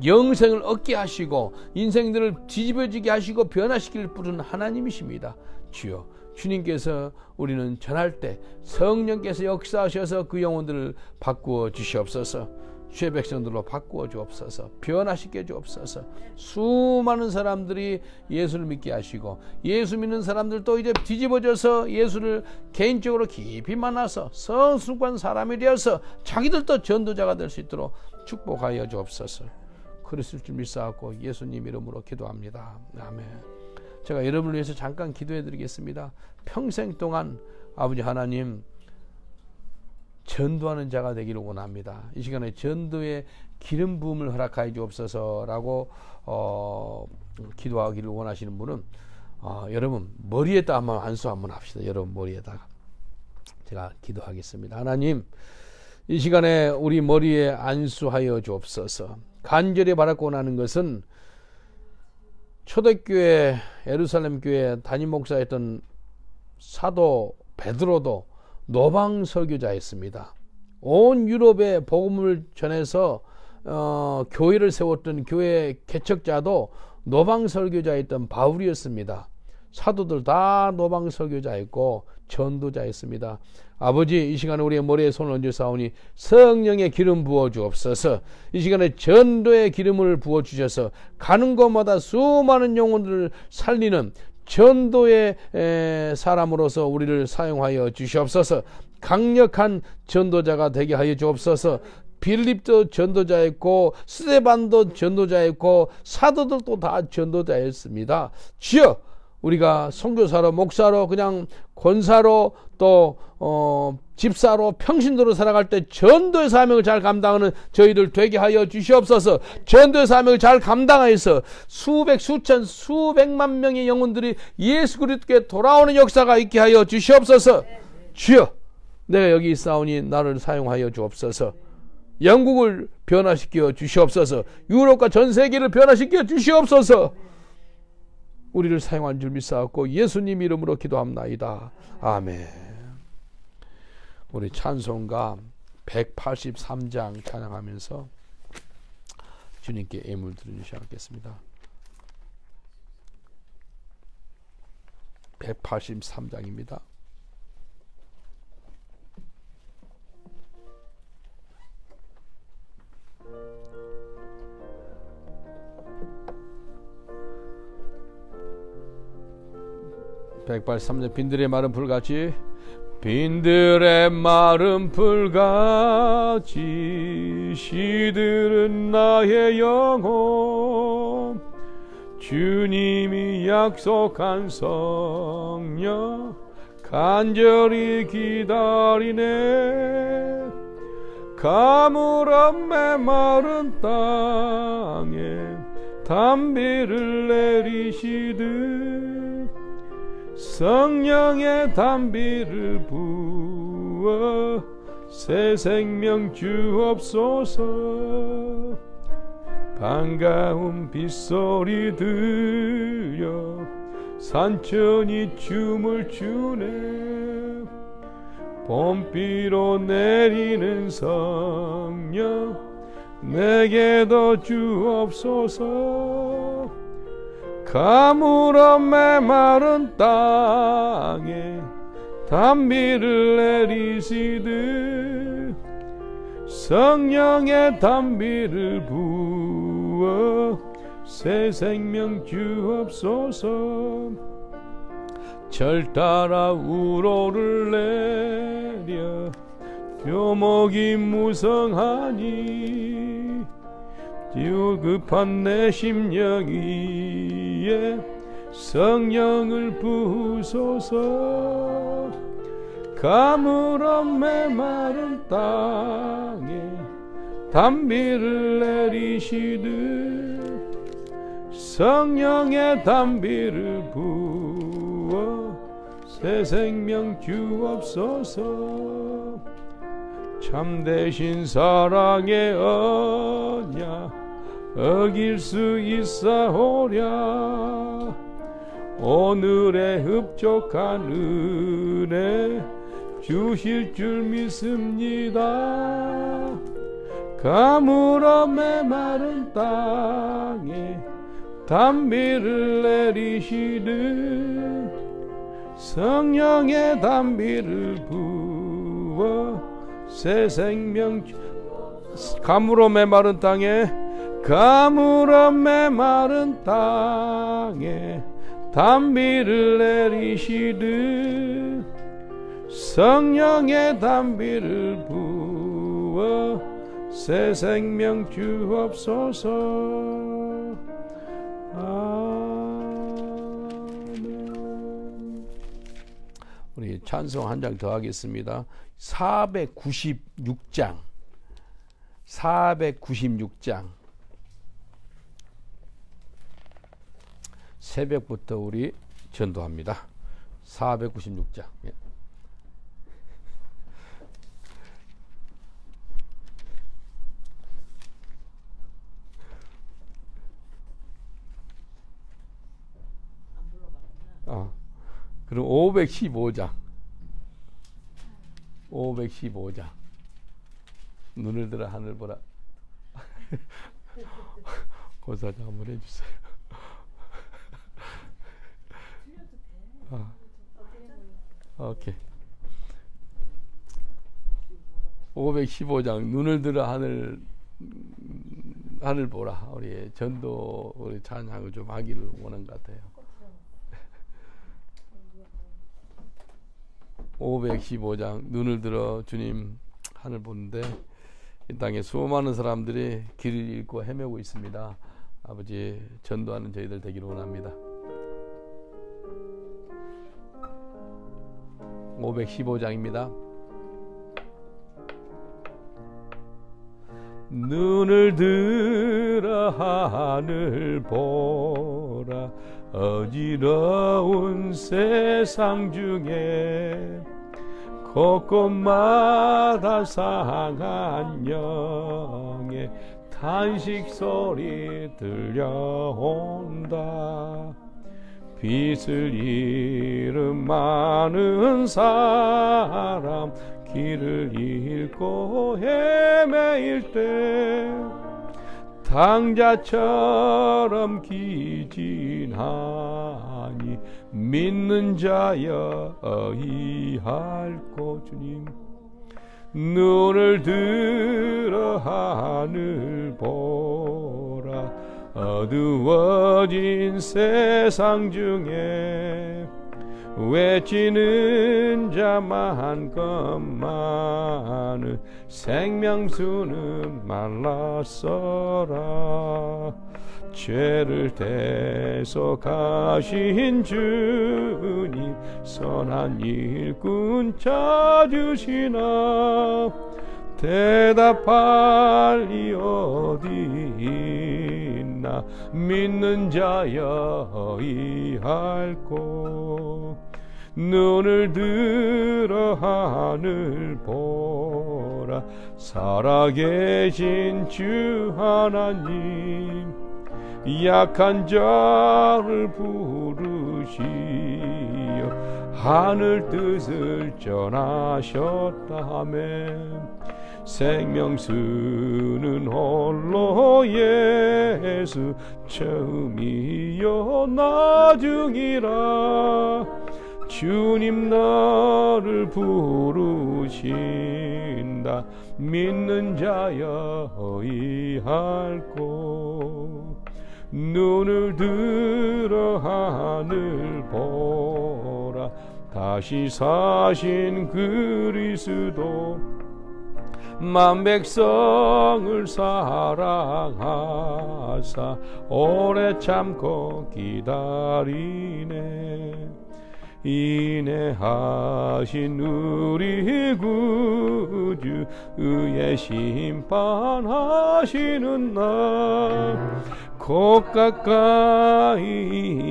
영생을 얻게 하시고 인생들을 뒤집어지게 하시고 변화시킬 분은 하나님이십니다. 주여, 주님께서 우리는 전할 때 성령께서 역사하셔서 그 영혼들을 바꾸어 주시옵소서. 주의 백성들로 바꾸어 주옵소서. 변화시켜 주옵소서. 수많은 사람들이 예수를 믿게 하시고 예수 믿는 사람들도 이제 뒤집어져서 예수를 개인적으로 깊이 만나서 성숙한 사람이 되어서 자기들도 전도자가 될 수 있도록 축복하여 주옵소서. 그랬을 줄 믿사옵고 예수님 이름으로 기도합니다. 아멘. 제가 여러분을 위해서 잠깐 기도해 드리겠습니다. 평생 동안 아버지 하나님, 전도하는 자가 되기를 원합니다. 이 시간에 전도의 기름 부음을 허락하여 주옵소서라고 기도하기를 원하시는 분은 여러분 머리에다 한번 안수 한번 합시다. 여러분 머리에다가 제가 기도하겠습니다. 하나님, 이 시간에 우리 머리에 안수하여 주옵소서. 간절히 바라고 원하는 것은 초대교회 예루살렘 교회 담임 목사였던 사도 베드로도 노방 설교자였습니다. 온 유럽에 복음을 전해서 교회를 세웠던 교회 개척자도 노방 설교자였던 바울이었습니다. 사도들 다 노방 설교자였고 전도자였습니다. 아버지, 이 시간에 우리의 머리에 손을 얹어 사오니 성령의 기름 부어 주옵소서. 이 시간에 전도의 기름을 부어 주셔서 가는 곳마다 수많은 영혼들을 살리는 전도의 사람으로서 우리를 사용하여 주시옵소서. 강력한 전도자가 되게 하여 주옵소서. 빌립도 전도자였고 스데반도 전도자였고 사도들도 다 전도자였습니다. 주여, 우리가 선교사로 목사로 그냥 권사로 또 집사로 평신도로 살아갈 때 전도의 사명을 잘 감당하는 저희들 되게 하여 주시옵소서. 전도의 사명을 잘 감당하여서 수백 수천 수백만 명의 영혼들이 예수 그리스도께 돌아오는 역사가 있게 하여 주시옵소서. 주여, 내가 여기 있사오니 나를 사용하여 주옵소서. 영국을 변화시켜 주시옵소서. 유럽과 전 세계를 변화시켜 주시옵소서. 우리를 사용한 줄 믿사옵고 예수님 이름으로 기도합나이다. 아멘. 우리 찬송가 183장 찬양하면서 주님께 예물 드리시기 하겠습니다. 183장입니다. 빈들의 마른 풀같이, 빈들의 마른 풀같이 시들은 나의 영혼, 주님이 약속한 성령 간절히 기다리네. 가물한 메마른 땅에 담비를 내리시듯 성령의 단비를 부어 새 생명 주옵소서. 반가운 빗소리 들려 산천이 춤을 추네. 봄비로 내리는 성령 내게도 주옵소서. 가물어 메마른 땅에 단비를 내리시듯 성령의 단비를 부어 새 생명 주옵소서. 절 따라 우로를 내려 교목이 무성하니 뛰어급한 내 심령 위에 성령을 부으소서. 가물어 메마른 땅에 단비를 내리시듯 성령의 단비를 부어 새 생명 주옵소서. 참되신 사랑의 언약 어길 수 있사오랴. 오늘의 흡족한 은혜 주실 줄 믿습니다. 가물어 메마른 땅에 단비를 내리시듯 성령의 단비를 부어 새 생명. 가물어 메마른 땅에 가물어 메마른 땅에 단비를 내리시듯 성령의 단비를 부어 새 생명 주옵소서. 아멘. 우리 찬송 한 장 더 하겠습니다. 496장 496장 새벽부터 우리 전도합니다. 496장. 예. 그럼 515장. 515장. 눈을 들어 하늘 보라. 고사장 한번 해주세요. 오케이. 515장 눈을 들어 하늘 보라. 우리 전도 우리 찬양을 좀 하기를 원하는 것 같아요. 515장 눈을 들어 주님 하늘 보는데 이 땅에 수많은 사람들이 길을 잃고 헤매고 있습니다. 아버지 전도하는 저희들 되기를 원합니다. 515장입니다. 눈을 들어 하늘 보라. 어지러운 세상 중에 곳곳마다 상한 영의 탄식 소리 들려온다. 빛을 잃은 많은 사람 길을 잃고 헤매일 때 당자처럼 기진하니 믿는 자여 어이할꼬. 주님 눈을 들어 하늘 보라. 어두워진 세상 중에 외치는 자만 것만은 생명수는 말랐어라. 죄를 대속하신 주님 선한 일꾼 찾으시나. 대답할 이 어디 있나. 지나 믿는 자여 이할고 눈을 들어 하늘 보라 살아계신 주 하나님 약한 자를 부르시어 하늘 뜻을 전하셨다며 생명수는 홀로 예수 처음이요 나중이라 주님 나를 부르신다 믿는 자여 이할고 눈을 들어 하늘 보라 다시 사신 그리스도 만 백성을 사랑하사 오래 참고 기다리네 인내하신 우리 구주 의의 심판하시는 날 곧 가까이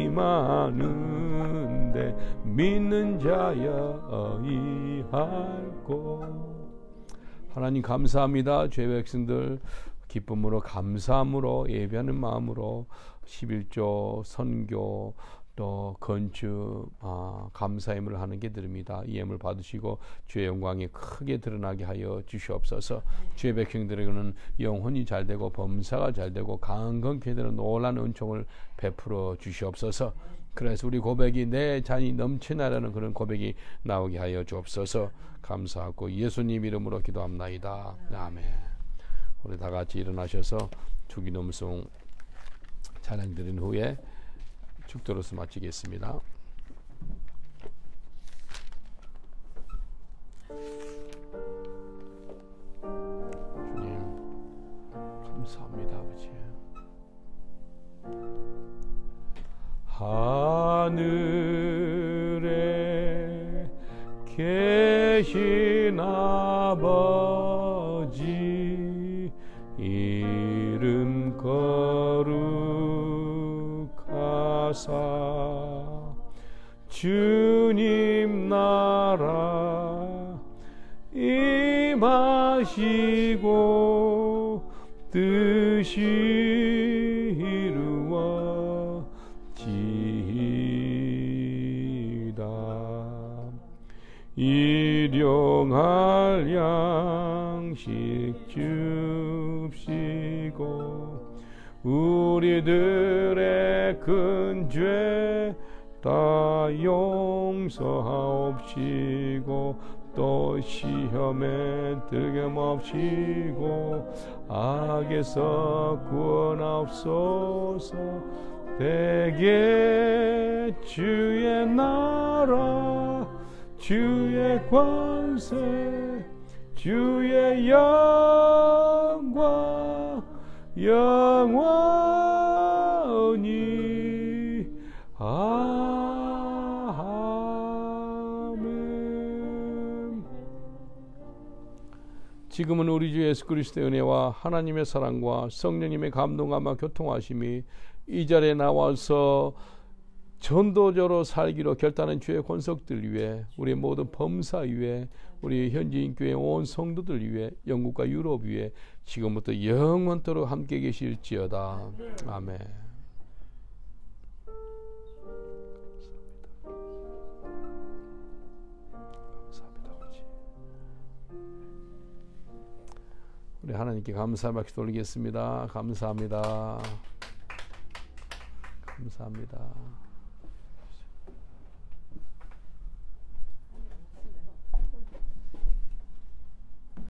임하는데 믿는 자여 이할고 하나님 감사합니다. 죄 백성들 기쁨으로 감사함으로 예배하는 마음으로 11조 선교 또 건축 감사임을 하는 게 드립니다. 이 예물 받으시고 주의 영광이 크게 드러나게 하여 주시옵소서. 주의 백성들에게는 영혼이 잘되고 범사가 잘되고 강건케 되는 놀라운 은총을 베풀어 주시옵소서. 그래서 우리 고백이 내 잔이 넘치나라는 그런 고백이 나오게 하여 주옵소서. 감사하고 예수님 이름으로 기도합나이다. 아멘. 우리 다 같이 일어나셔서 주기도문송 찬양 드린 후에 축도로서 마치겠습니다. 주님 감사합니다. 아버지 하늘에 계신 아버지 이름 거룩하사 주님 나라 임하시고 뜻이 이루어지이다. 일용할 양식 줍시고 우리들의 큰 죄 다 용서하옵시고 또 시험에 들게 마옵시고 악에서 구원하옵소서. 대개 주의 나라 주의 권세 주의 영광 영원히 아멘. 지금은 우리 주 예수 그리스도의 은혜와 하나님의 사랑과 성령님의 감동함과 교통하심이 이 자리에 나와서 전도자로 살기로 결단한 주의 권속들 위해 우리 모든 범사 위에 우리 현지인 교회 온 성도들 위해 영국과 유럽 위에 지금부터 영원토록 함께 계실지어다. 아멘. 감사합니다. 아버지. 우리 하나님께 감사 박수 돌리겠습니다. 감사합니다. 감사합니다.